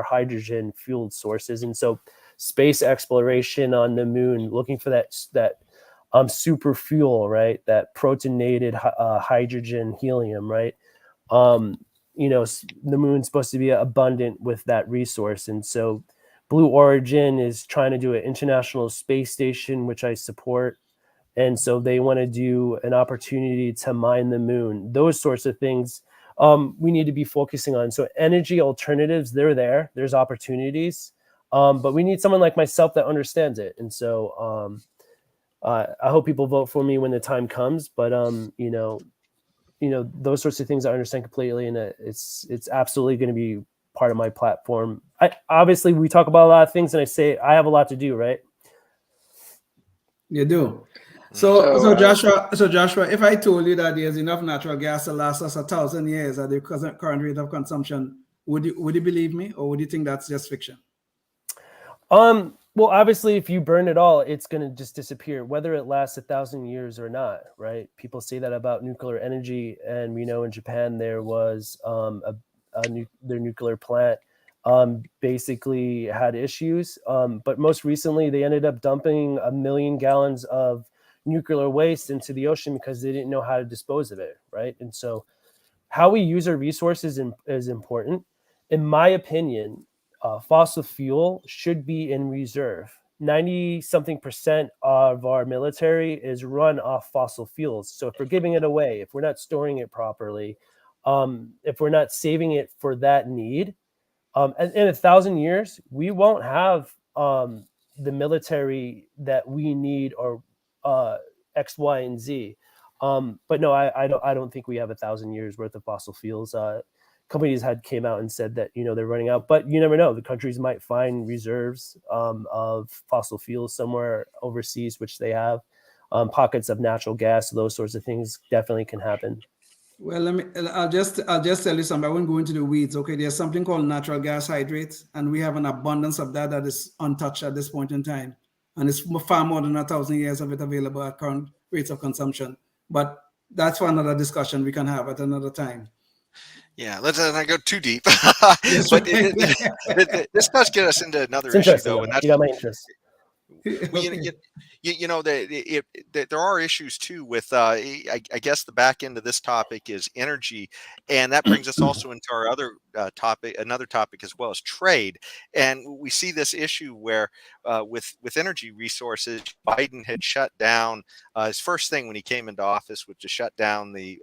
hydrogen fueled sources. And so space exploration on the moon, looking for that super fuel, right? That protonated hydrogen helium, right? The moon's supposed to be abundant with that resource. And so Blue Origin is trying to do an international space station, which I support. And so they want to do an opportunity to mine the moon. Those sorts of things we need to be focusing on. So energy alternatives, they're there. There's opportunities. But we need someone like myself that understands it. And so I hope people vote for me when the time comes. But those sorts of things I understand completely, and it's absolutely going to be part of my platform. Obviously we talk about a lot of things, and I say I have a lot to do, right? You do. So Joshua, if I told you that there's enough natural gas to last us 1,000 years at the current rate of consumption, would you believe me, or would you think that's just fiction? Well, obviously, if you burn it all, it's going to just disappear, whether it lasts 1,000 years or not, right? People say that about nuclear energy, and we know in Japan there was their nuclear plant basically had issues, but most recently they ended up dumping 1 million gallons of nuclear waste into the ocean because they didn't know how to dispose of it, right? And so how we use our resources is important. In my opinion, fossil fuel should be in reserve. 90-something% of our military is run off fossil fuels. So if we're giving it away, if we're not storing it properly, if we're not saving it for that need, in 1,000 years, we won't have the military that we need, or X, Y, and Z. But no, I don't think we have 1,000 years worth of fossil fuels. Companies came out and said that they're running out, but you never know. The countries might find reserves of fossil fuels somewhere overseas, which they have pockets of natural gas. Those sorts of things definitely can happen. Well, I'll just tell you something. I won't go into the weeds. Okay, there's something called natural gas hydrates, and we have an abundance of that is untouched at this point in time, and it's far more than 1,000 years of it available at current rates of consumption. But that's for another discussion we can have at another time. Yeah, let's not go too deep. Yes, But right. this does get us into another It's issue, interesting, though, and that's you got my interest. well, there are issues too with I guess the back end of this topic is energy, and that brings us also into our other another topic as well as trade. And we see this issue where with energy resources, Biden had shut down his first thing when he came into office was to shut down the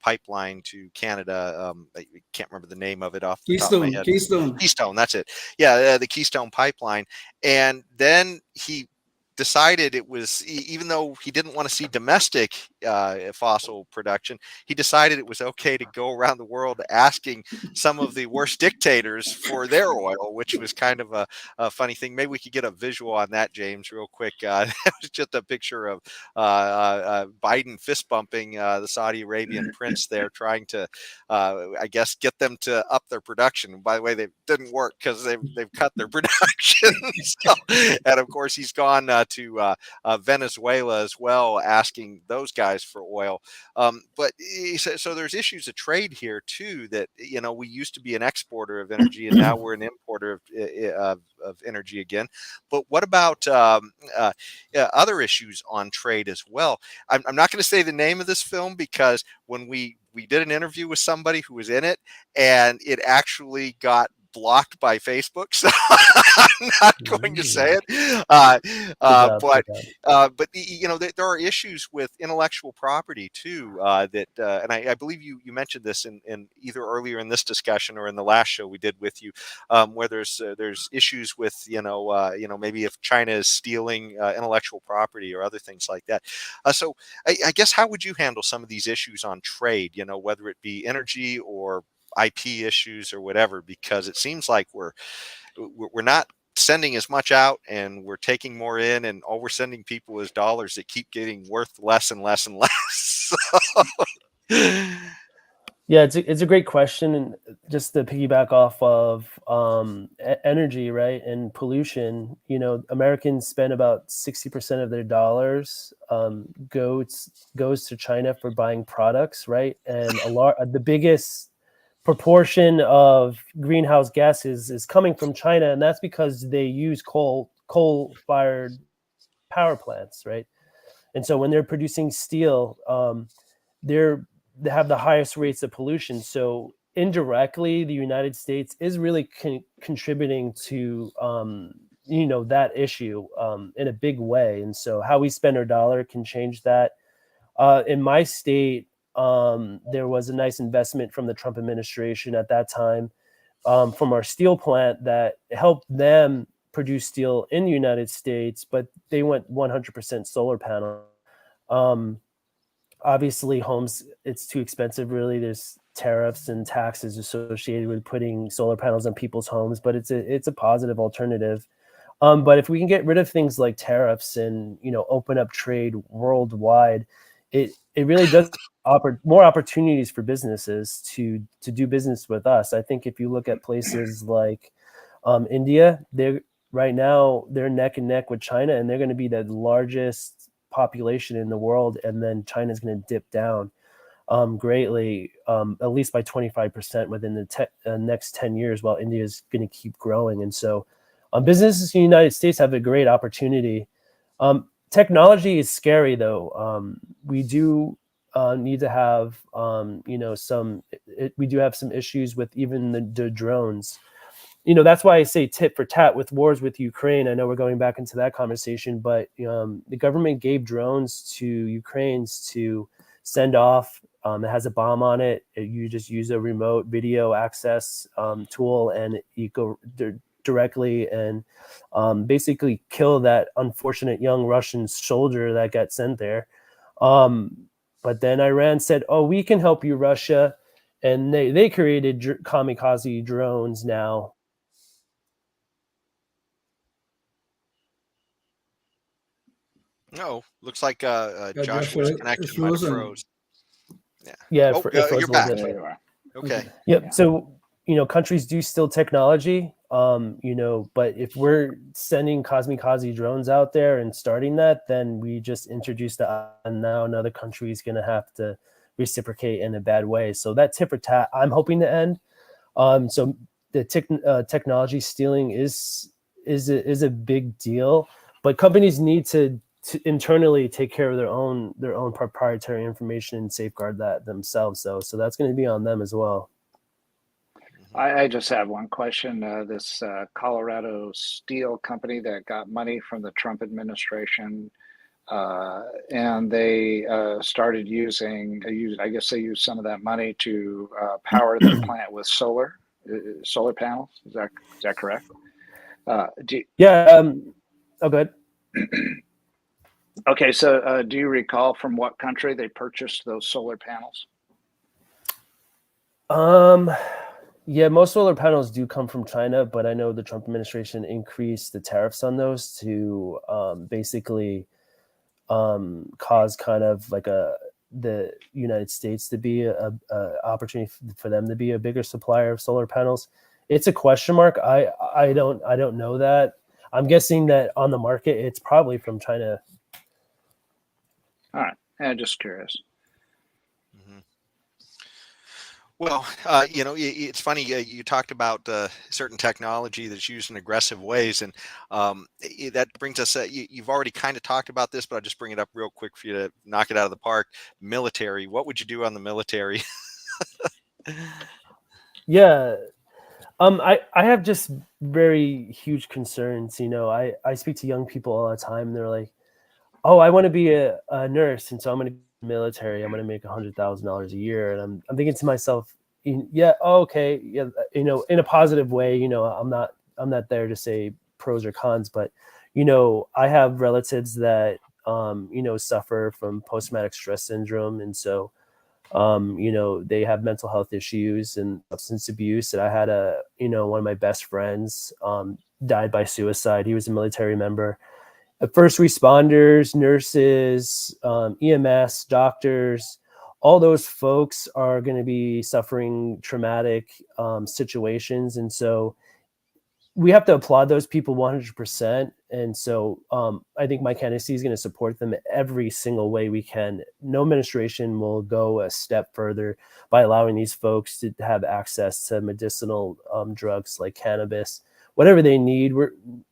pipeline to Canada. I can't remember the name of it off the top of my head. Keystone, that's it. Yeah, the Keystone pipeline. And then he decided it was, even though he didn't want to see domestic fossil production, he decided it was okay to go around the world asking some of the worst dictators for their oil, which was kind of a funny thing. Maybe we could get a visual on that, James, real quick. That was just a picture of Biden fist bumping the Saudi Arabian prince there, trying to, I guess, get them to up their production. And by the way, they didn't work because they've cut their production. So, and of course, he's gone to Venezuela as well, asking those guys for oil. But so there's issues of trade here too. That we used to be an exporter of energy, and now we're an importer of energy again. But what about other issues on trade as well? I'm not going to say the name of this film because when we did an interview with somebody who was in it, and it actually got blocked by Facebook, so I'm not going to say it. But there are issues with intellectual property too. And I believe you mentioned this in either earlier in this discussion or in the last show we did with you, where there's issues with maybe if China is stealing intellectual property or other things like that. So I guess how would you handle some of these issues on trade? Whether it be energy or IP issues or whatever, because it seems like we're not sending as much out and we're taking more in, and all we're sending people is dollars that keep getting worth less and less and less. Yeah, it's a great question, and just to piggyback off of energy, right, and pollution. Americans spend about 60% of their dollars goes to China for buying products, right, and the biggest proportion of greenhouse gases is coming from China, and that's because they use coal-fired power plants, right? And so when they're producing steel, they have the highest rates of pollution. So indirectly, the United States is really contributing to that issue in a big way. And so how we spend our dollar can change that. In my state, there was a nice investment from the Trump administration at that time from our steel plant that helped them produce steel in the United States, but they went 100% solar panel. Obviously, homes, it's too expensive, really. There's tariffs and taxes associated with putting solar panels on people's homes, but it's a positive alternative. But if we can get rid of things like tariffs and open up trade worldwide, it really does offer more opportunities for businesses to do business with us. I think if you look at places like India, right now they're neck and neck with China, and they're going to be the largest population in the world, and then China's going to dip down greatly, at least by 25% within the next 10 years, while India is going to keep growing. And so businesses in the United States have a great opportunity. Technology is scary, though. We do need to have, we do have some issues with even the drones. That's why I say tit for tat with wars with Ukraine. I know we're going back into that conversation, but the government gave drones to Ukrainians to send off. It has a bomb on it. You just use a remote video access tool, and you go directly and basically kill that unfortunate young Russian soldier that got sent there. But then Iran said, "Oh, we can help you, Russia," and they created kamikaze drones now. No, looks like Joshua's connection might have froze. Yeah, you're back. Okay. Yep. Yeah. So countries do steal technology, but if we're sending kamikaze drones out there and starting that, then we just introduced that, and now another country is going to have to reciprocate in a bad way. So that tit for tat, I'm hoping to end. So the technology stealing is a big deal, but companies need to internally take care of their own proprietary information and safeguard that themselves. So that's going to be on them as well. I just have one question. This Colorado steel company that got money from the Trump administration, and they started I guess they used some of that money to power their plant with solar panels. Is that correct? Yeah. Oh, good. Okay, so do you recall from what country they purchased those solar panels? Yeah, most solar panels do come from China, but I know the Trump administration increased the tariffs on those to basically cause kind of like the United States to be a opportunity for them to be a bigger supplier of solar panels. It's a question mark. I don't know that. I'm guessing that on the market, it's probably from China. All right. Yeah, just curious. Well, it's funny. You talked about certain technology that's used in aggressive ways, and that brings us. You've already kind of talked about this, but I'll just bring it up real quick for you to knock it out of the park. Military. What would you do on the military? Yeah. I have just very huge concerns. You know, I speak to young people all the time, and they're like, "Oh, I want to be a nurse, and so I'm going to be in the military. I'm going to make $100,000 a year." And I'm thinking to myself, yeah, okay, yeah, you know, in a positive way. You know, I'm not there to say pros or cons, but you know, I have relatives that you know, suffer from post-traumatic stress syndrome, and so you know, they have mental health issues and substance abuse. And I had you know, one of my best friends died by suicide. He was a military member. First responders, nurses, EMS, doctors, all those folks are going to be suffering traumatic situations. And so we have to applaud those people 100%. And so I think my candidacy is going to support them every single way we can. No administration will go a step further by allowing these folks to have access to medicinal drugs like cannabis, whatever they need.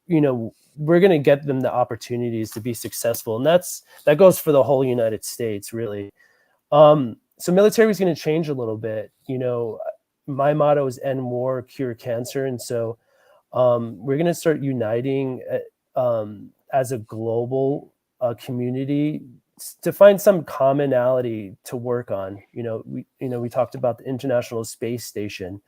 You know, we're going to get them the opportunities to be successful. And that goes for the whole United States, really. So military is going to change a little bit. You know, my motto is end war, cure cancer. And so we're going to start uniting as a global community to find some commonality to work on. You know, we talked about the International Space Station.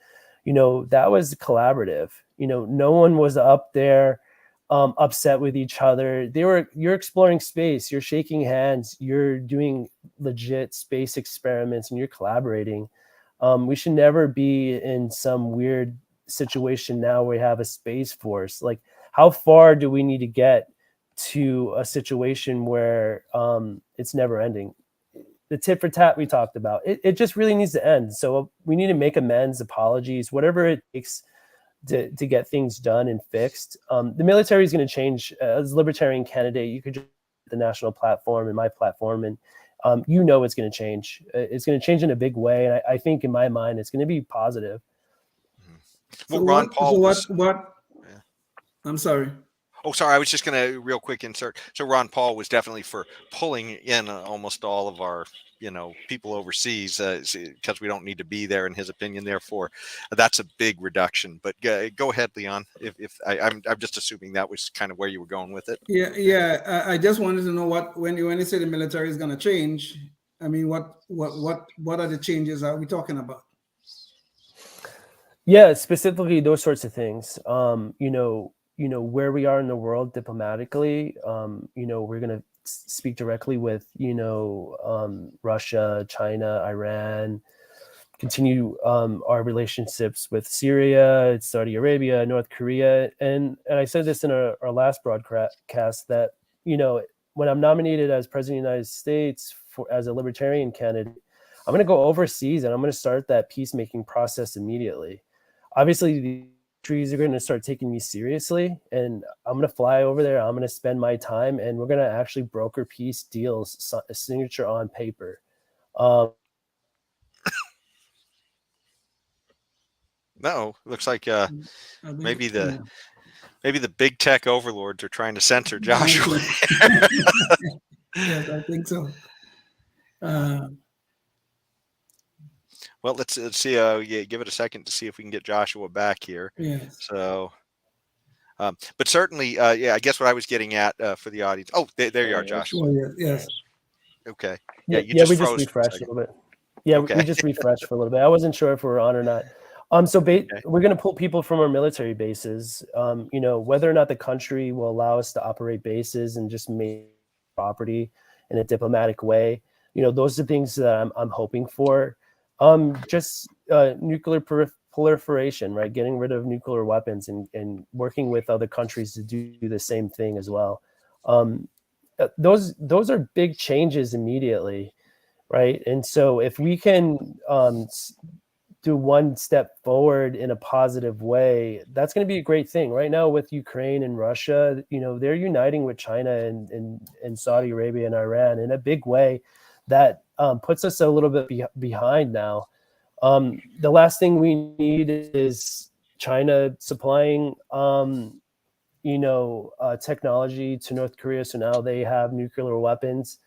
You know, that was collaborative. You know, no one was up there upset with each other. You're exploring space, you're shaking hands, you're doing legit space experiments, and you're collaborating. We should never be in some weird situation now where we have a space force. Like, how far do we need to get to a situation where it's never ending? The tit for tat we talked about, it just really needs to end. So we need to make amends, apologies, whatever it takes to get things done and fixed. The military is going to change. As a libertarian candidate, you could just the national platform and my platform, and you know it's going to change. It's going to change in a big way, and I think in my mind it's going to be positive. Well, Ron Paul was. What? Yeah. I'm sorry. Oh, sorry. I was just going to real quick insert. So Ron Paul was definitely for pulling in almost all of our, you know, people overseas because we don't need to be there, in his opinion. Therefore, that's a big reduction. But go ahead, Leon. If I'm just assuming that was kind of where you were going with it. Yeah. I just wanted to know when you say the military is going to change. I mean, what are the changes are we talking about? Yeah, specifically those sorts of things. You know where we are in the world diplomatically. You know, we're going to speak directly with, you know, Russia, China, Iran, continue our relationships with Syria, Saudi Arabia, North Korea. And I said this in our last broadcast that, you know, when I'm nominated as president of the United States as a libertarian candidate, I'm going to go overseas and I'm going to start that peacemaking process immediately. Obviously, the countries are going to start taking me seriously, and I'm going to fly over there. I'm going to spend my time, and we're going to actually broker peace deals, a signature on paper. No, looks like maybe the big tech overlords are trying to censor Joshua. Yes, I think so. Well, let's see. Give it a second to see if we can get Joshua back here. Yes. So, but certainly, yeah. I guess what I was getting at for the audience. Oh, there you are, Joshua. Oh, yes. Okay. Yeah, you just we froze just refreshed a little bit. Yeah, okay. we just refreshed for a little bit. I wasn't sure if we were on or not. We're going to pull people from our military bases. You know, whether or not the country will allow us to operate bases and just make property in a diplomatic way. You know, those are things that I'm hoping for. Just nuclear proliferation, right? Getting rid of nuclear weapons and working with other countries to do the same thing as well. Those are big changes immediately, right? And so if we can do one step forward in a positive way, that's going to be a great thing. Right now with Ukraine and Russia, they're uniting with China and Saudi Arabia and Iran in a big way that puts us a little bit behind now. The last thing we need is China supplying technology to North Korea, so now they have nuclear weapons.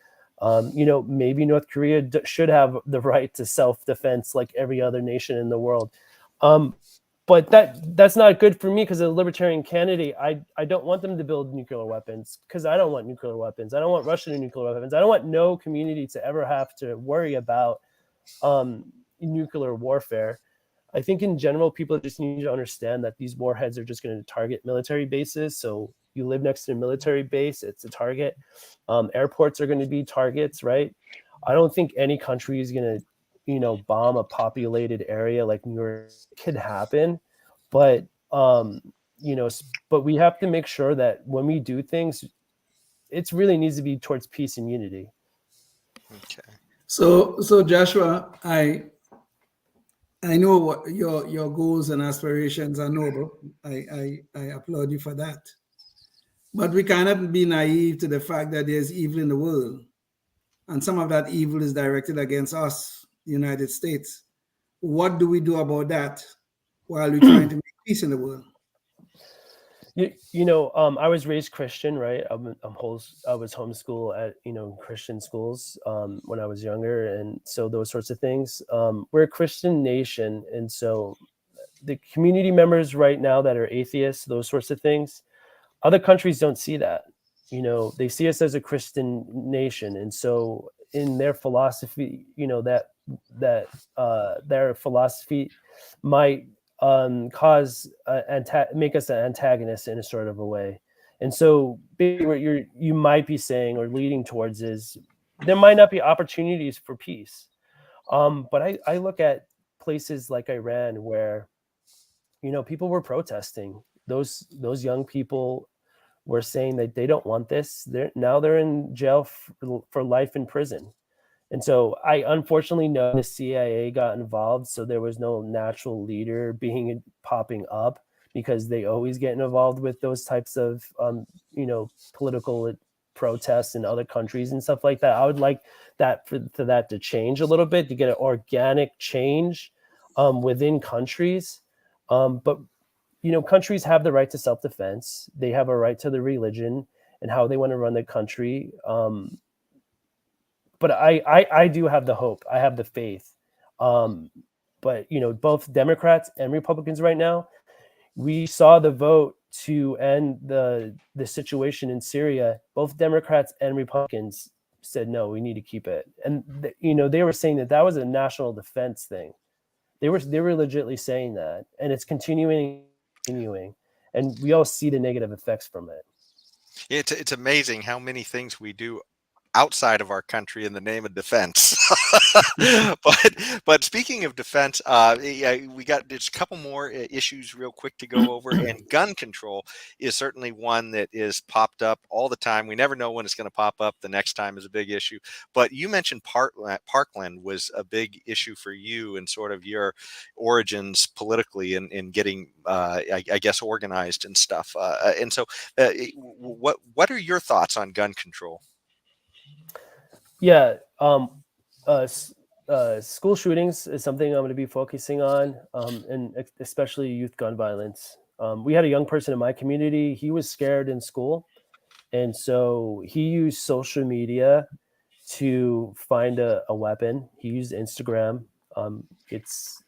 Maybe North Korea should have the right to self-defense like every other nation in the world. But that's not good for me because as a libertarian candidate, I don't want them to build nuclear weapons because I don't want nuclear weapons. I don't want Russia to nuclear weapons. I don't want no community to ever have to worry about nuclear warfare. I think in general, people just need to understand that these warheads are just going to target military bases. So you live next to a military base, it's a target. Airports are going to be targets, right? I don't think any country is going to, bomb a populated area like New York. It could happen, but but we have to make sure that when we do things, it really needs to be towards peace and unity. Okay. So Joshua, I know what your goals and aspirations are noble. I applaud you for that. But we cannot be naive to the fact that there's evil in the world. And some of that evil is directed against us, the United States. What do we do about that while we're trying to make peace in the world? I was raised Christian, right? I was homeschooled at Christian schools when I was younger, and so those sorts of things. We're a Christian nation, and so the community members right now that are atheists, those sorts of things, other countries don't see that. They see us as a Christian nation, and so in their philosophy, that their philosophy might cause make us an antagonist in a sort of a way. And so what you might be saying or leading towards is there might not be opportunities for peace. But I look at places like Iran where people were protesting. Those young people were saying that they don't want this. They're in jail for life in prison. And so I unfortunately know the CIA got involved, so there was no natural leader popping up because they always get involved with those types of political protests in other countries and stuff like that. I would like that for that to change a little bit, to get an organic change within countries. But countries have the right to self-defense. They have a right to the religion and how they want to run the country. But I do have the hope. I have the faith. But both Democrats and Republicans right now, we saw the vote to end the situation in Syria. Both Democrats and Republicans said no, we need to keep it. And they were saying that was a national defense thing. They were legitimately saying that, and it's continuing, and we all see the negative effects from it. It's amazing how many things we do outside of our country in the name of defense. but speaking of defense, we got just a couple more issues real quick to go over, and gun control is certainly one that is popped up all the time. We never know when it's going to pop up. The next time is a big issue. But you mentioned Parkland was a big issue for you and sort of your origins politically in getting, I guess, organized and stuff. And so what are your thoughts on gun control? Yeah, school shootings is something I'm going to be focusing on, and especially youth gun violence. We had a young person in my community. He was scared in school, and so he used social media to find a weapon. He used Instagram.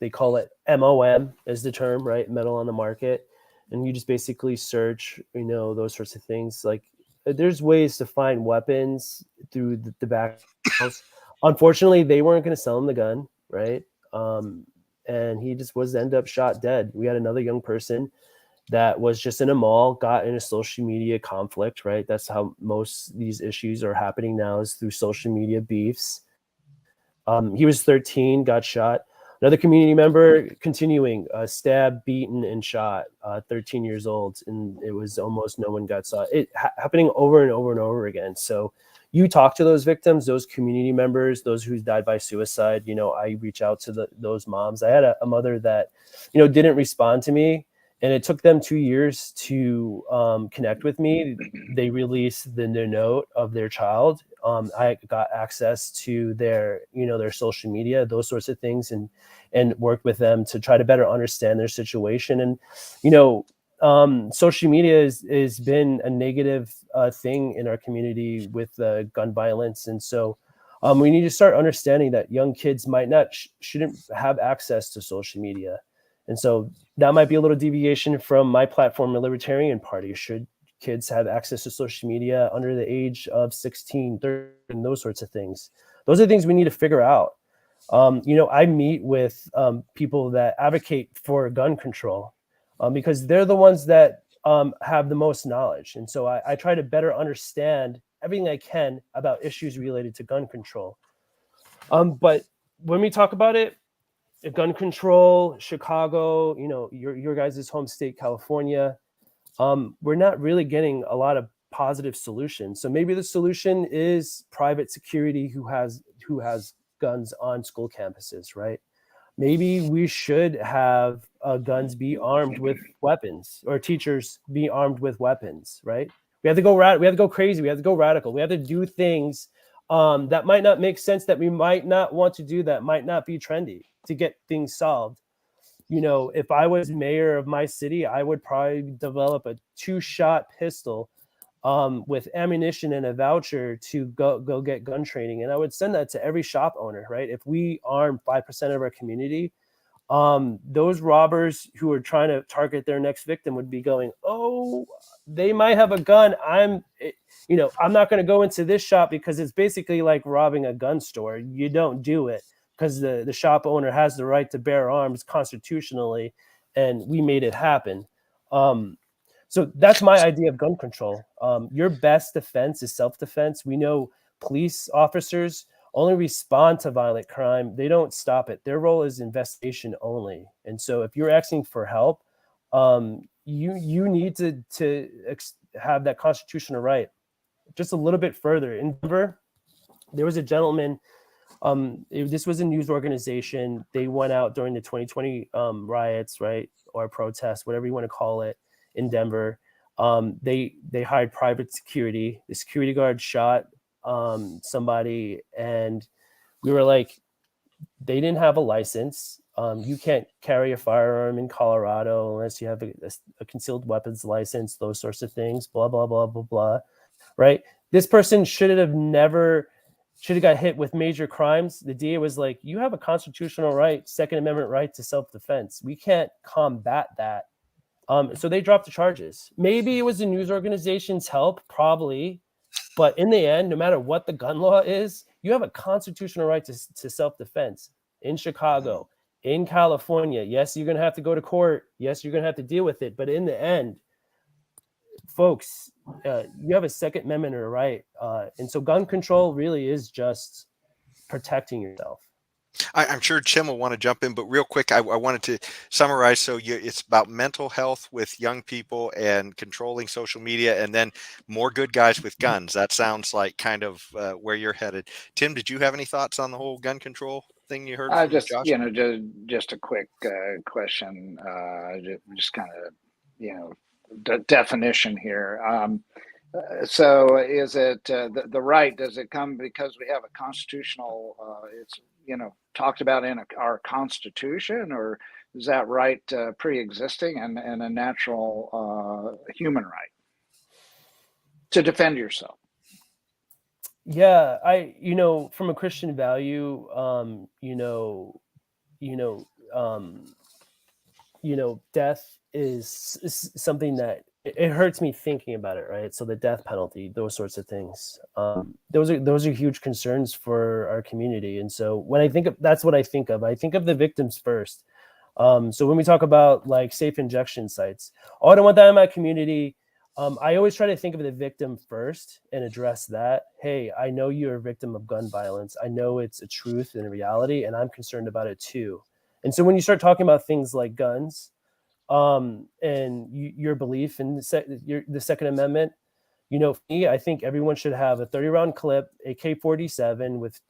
They call it MOM is the term, right? Metal on the market, and you just basically search, those sorts of things. Like, there's ways to find weapons through the back house. Unfortunately, they weren't going to sell him the gun, right? And he just ended up shot dead. We had another young person that was just in a mall, got in a social media conflict, right? That's how most of these issues are happening now, is through social media beefs. He was 13, got shot. Another community member continuing, stabbed, beaten, and shot, 13 years old. And it was almost no one got shot. It happening over and over and over again. So you talk to those victims, those community members, those who died by suicide. I reach out to those moms. I had a mother that, didn't respond to me, and it took them 2 years to connect with me. They released the note of their child. I got access to their social media, those sorts of things, and worked with them to try to better understand their situation. And, social media has been a negative thing in our community with gun violence. And so we need to start understanding that young kids might not shouldn't have access to social media. And so that might be a little deviation from my platform, the Libertarian Party. Should kids have access to social media under the age of 16, 13, and those sorts of things? Those are things we need to figure out. I meet with people that advocate for gun control because they're the ones that have the most knowledge. And so I try to better understand everything I can about issues related to gun control. But when we talk about it, gun control, Chicago, your guys' home state, California, we're not really getting a lot of positive solutions. So maybe the solution is private security who has guns on school campuses, right? Maybe we should have guns be armed with weapons, or teachers be armed with weapons, right? We have to go we have to go crazy. We have to go radical. We have to do things that might not make sense, that we might not want to do, that might not be trendy, to get things solved. If I was mayor of my city, I would probably develop a 2-shot pistol with ammunition and a voucher to go get gun training. And I would send that to every shop owner, right? If we arm 5% of our community, those robbers who are trying to target their next victim would be going, oh, they might have a gun. I'm not going to go into this shop because it's basically like robbing a gun store. You don't do it because the shop owner has the right to bear arms constitutionally, and we made it happen. So that's my idea of gun control. Your best defense is self-defense. We know police officers only respond to violent crime. They don't stop it. Their role is investigation only. And so if you're asking for help, you need to have that constitutional right. Just a little bit further, in Denver, there was a gentleman. This was a news organization. They went out during the 2020 riots, right, or protests, whatever you want to call it, in Denver. They hired private security. The security guard shot somebody, and we were like, they didn't have a license. You can't carry a firearm in Colorado unless you have a concealed weapons license, those sorts of things, blah, blah, blah, blah, blah, right? This person should have got hit with major crimes. The DA was like, you have a constitutional right, Second Amendment right to self-defense. We can't combat that. So they dropped the charges. Maybe it was the news organization's help, probably. But in the end, no matter what the gun law is, you have a constitutional right to self-defense in Chicago, in California. Yes, you're going to have to go to court. Yes, you're going to have to deal with it. But in the end, folks, you have a Second Amendment right. And so gun control really is just protecting yourself. I'm sure Tim will want to jump in, but real quick, I wanted to summarize. So it's about mental health with young people and controlling social media, and then more good guys with guns. That sounds like kind of where you're headed. Tim, did you have any thoughts on the whole gun control thing you heard from just Josh? Just a quick question, just kind of definition here. So is it the right? Does it come because we have a constitutional? It's talked about in our Constitution, or is that right pre-existing and a natural human right to defend yourself? Yeah, from a Christian value, death is something that it hurts me thinking about it, right? So the death penalty, those sorts of things, those are huge concerns for our community. And so when I think of, that's what I think of. I think of the victims first. So when we talk about like safe injection sites, I don't want that in my community. I always try to think of the victim first and address that. Hey, I know you're a victim of gun violence. I know it's a truth and a reality, and I'm concerned about it too. And so when you start talking about things like guns, and your belief in the Second Amendment, For me, I think everyone should have a 30-round clip, AK-47 with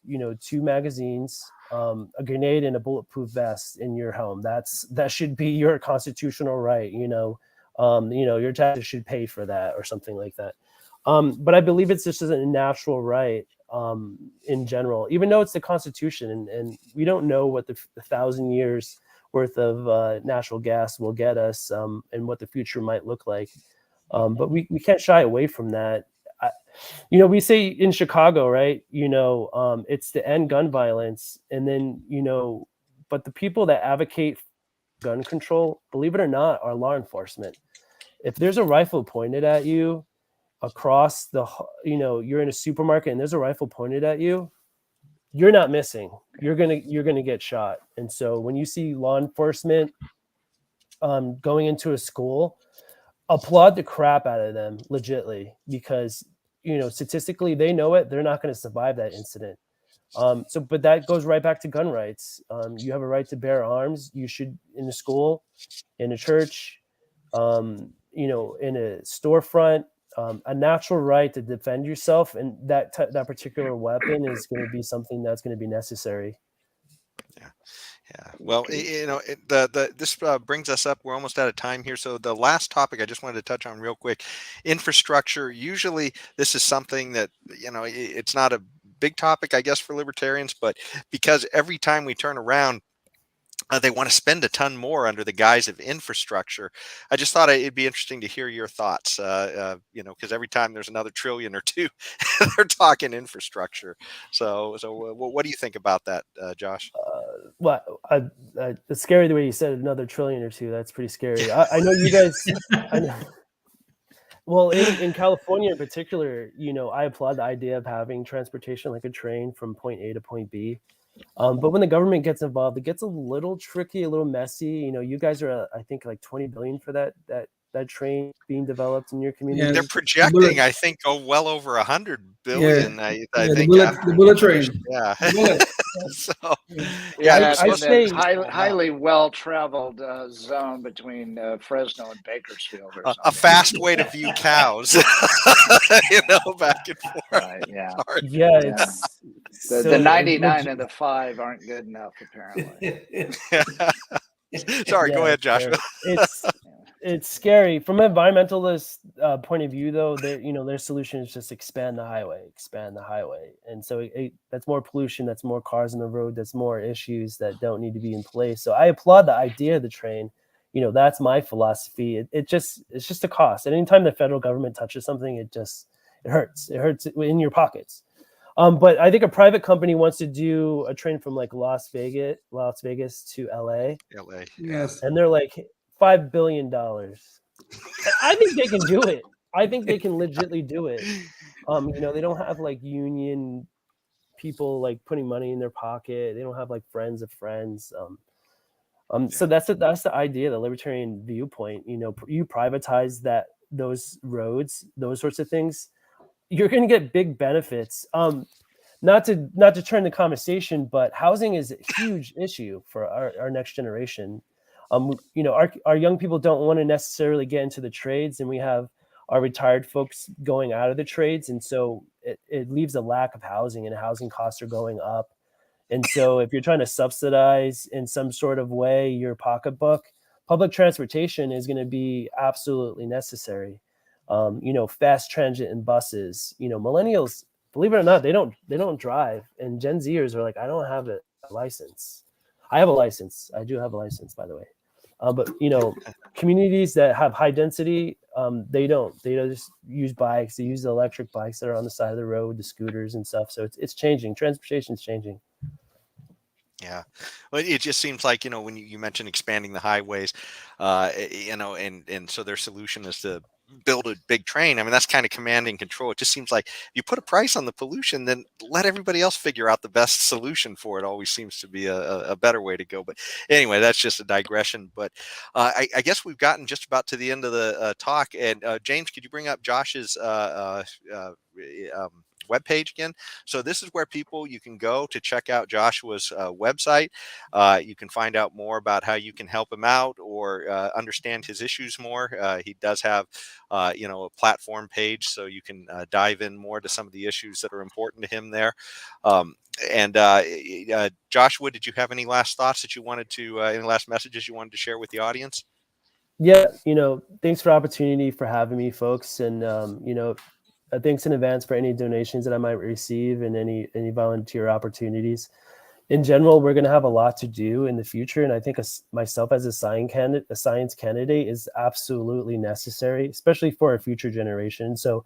2 magazines, a grenade, and a bulletproof vest in your home. That should be your constitutional right. Your taxes should pay for that or something like that. But I believe it's just a natural right in general, even though it's the Constitution, and we don't know what the 1,000 years worth of natural gas will get us, and what the future might look like. But we can't shy away from that. We say in Chicago, right? It's to end gun violence, and then but the people that advocate gun control, believe it or not, are law enforcement. If there's a rifle pointed at you across you're in a supermarket and there's a rifle pointed at you, you're not missing. You're gonna get shot. And so when you see law enforcement going into a school, applaud the crap out of them, legitly, because statistically they know it. They're not going to survive that incident. But that goes right back to gun rights. You have a right to bear arms. You should, in a school, in a church, in a storefront, a natural right to defend yourself, and that particular weapon is going to be something that's going to be necessary. Yeah. Well, this brings us up. We're almost out of time here. So the last topic I just wanted to touch on real quick, infrastructure. Usually this is something that, it's not a big topic, I guess, for libertarians, but because every time we turn around, they want to spend a ton more under the guise of infrastructure. I just thought it'd be interesting to hear your thoughts, because every time there's another trillion or two, they're talking infrastructure. So what do you think about that, Josh? It's scary the way you said another trillion or two. That's pretty scary. I know you guys. I know. Well, in California in particular, I applaud the idea of having transportation like a train from point A to point B. But when the government gets involved, it gets a little tricky, a little messy. You guys are, I think, like 20 billion for that train being developed in your community. They're projecting, I think, well over 100 billion. I think the bullet train. Yeah. So that's highly well-traveled zone between Fresno and Bakersfield, or a fast way to view cows. Back and forth. Right, yeah. It's the 99 and the 5 aren't good enough, apparently. Sorry, go ahead, Joshua. It's scary from an environmentalist point of view, though. Their solution is just expand the highway, and so that's more pollution, that's more cars on the road, that's more issues that don't need to be in place. So I applaud the idea of the train. That's my philosophy. It's just a cost. And anytime the federal government touches something, it hurts. It hurts in your pockets. But I think a private company wants to do a train from like Las Vegas to LA. Yes. And they're like $5 billion. I think they can do it. I think they can legitly do it. They don't have like union people like putting money in their pocket. They don't have like friends of friends. So that's the idea, the libertarian viewpoint. You privatize those roads, those sorts of things, you're going to get big benefits. Not to turn the conversation, but housing is a huge issue for our next generation. Our young people don't want to necessarily get into the trades, and we have our retired folks going out of the trades, and so it leaves a lack of housing, and housing costs are going up. And so if you're trying to subsidize in some sort of way your pocketbook, public transportation is going to be absolutely necessary. Fast transit and buses. Millennials, believe it or not, they don't drive, and Gen Zers are like, I don't have a license. I have a license. I do have a license, by the way. But communities that have high density, they just use bikes. They use the electric bikes that are on the side of the road, the scooters and stuff. So it's changing. Transportation's changing. Yeah, well, it just seems like when you mentioned expanding the highways, and so their solution is to build a big train. I mean, that's kind of command and control. It just seems like you put a price on the pollution, then let everybody else figure out the best solution for it. Always seems to be a better way to go. But anyway, that's just a digression. But I guess we've gotten just about to the end of the talk. And James, could you bring up Josh's webpage again. So this is where you can go to check out Joshua's website. You can find out more about how you can help him out or understand his issues more. He does have, a platform page, so you can dive in more to some of the issues that are important to him there. Joshua, did you have any last thoughts that you wanted to, any last messages you wanted to share with the audience? Yeah, thanks for the opportunity for having me, folks. And, thanks in advance for any donations that I might receive and any volunteer opportunities. In general, we're going to have a lot to do in the future. And I think myself as a science candidate is absolutely necessary, especially for a future generation. So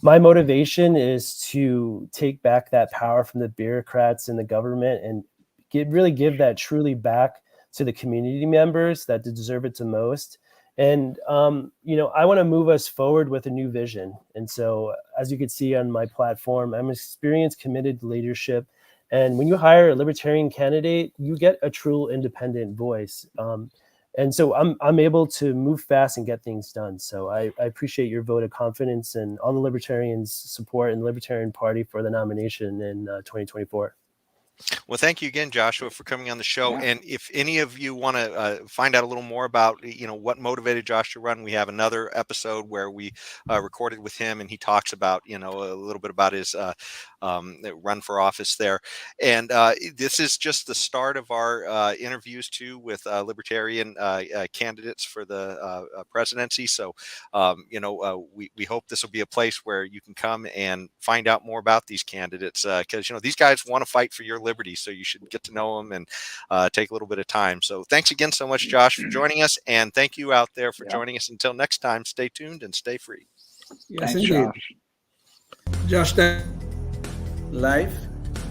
my motivation is to take back that power from the bureaucrats and the government and really give that truly back to the community members that deserve it the most. And, I want to move us forward with a new vision. And so, as you can see on my platform, I'm experienced, committed leadership. And when you hire a libertarian candidate, you get a true independent voice. And so I'm able to move fast and get things done. So I appreciate your vote of confidence and all the libertarians' support and the Libertarian Party for the nomination in 2024. Well, thank you again, Joshua, for coming on the show. Yeah. And if any of you want to find out a little more about, what motivated Josh to run, we have another episode where we recorded with him, and he talks about, a little bit about his run for office there. And this is just the start of our interviews too with libertarian candidates for the presidency. So, we hope this will be a place where you can come and find out more about these candidates because, these guys want to fight for your liberty. So you should get to know them and take a little bit of time. So thanks again so much, Josh, for joining us. And thank you out there for joining us. Until next time, stay tuned and stay free. Yes, Thanks, indeed. Josh. Josh, life,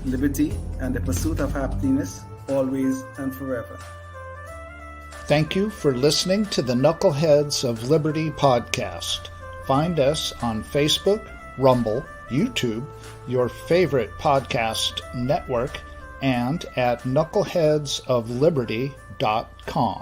liberty, and the pursuit of happiness, always and forever. Thank you for listening to the Knuckleheads of Liberty podcast. Find us on Facebook, Rumble, YouTube, your favorite podcast network, and at knuckleheadsofliberty.com.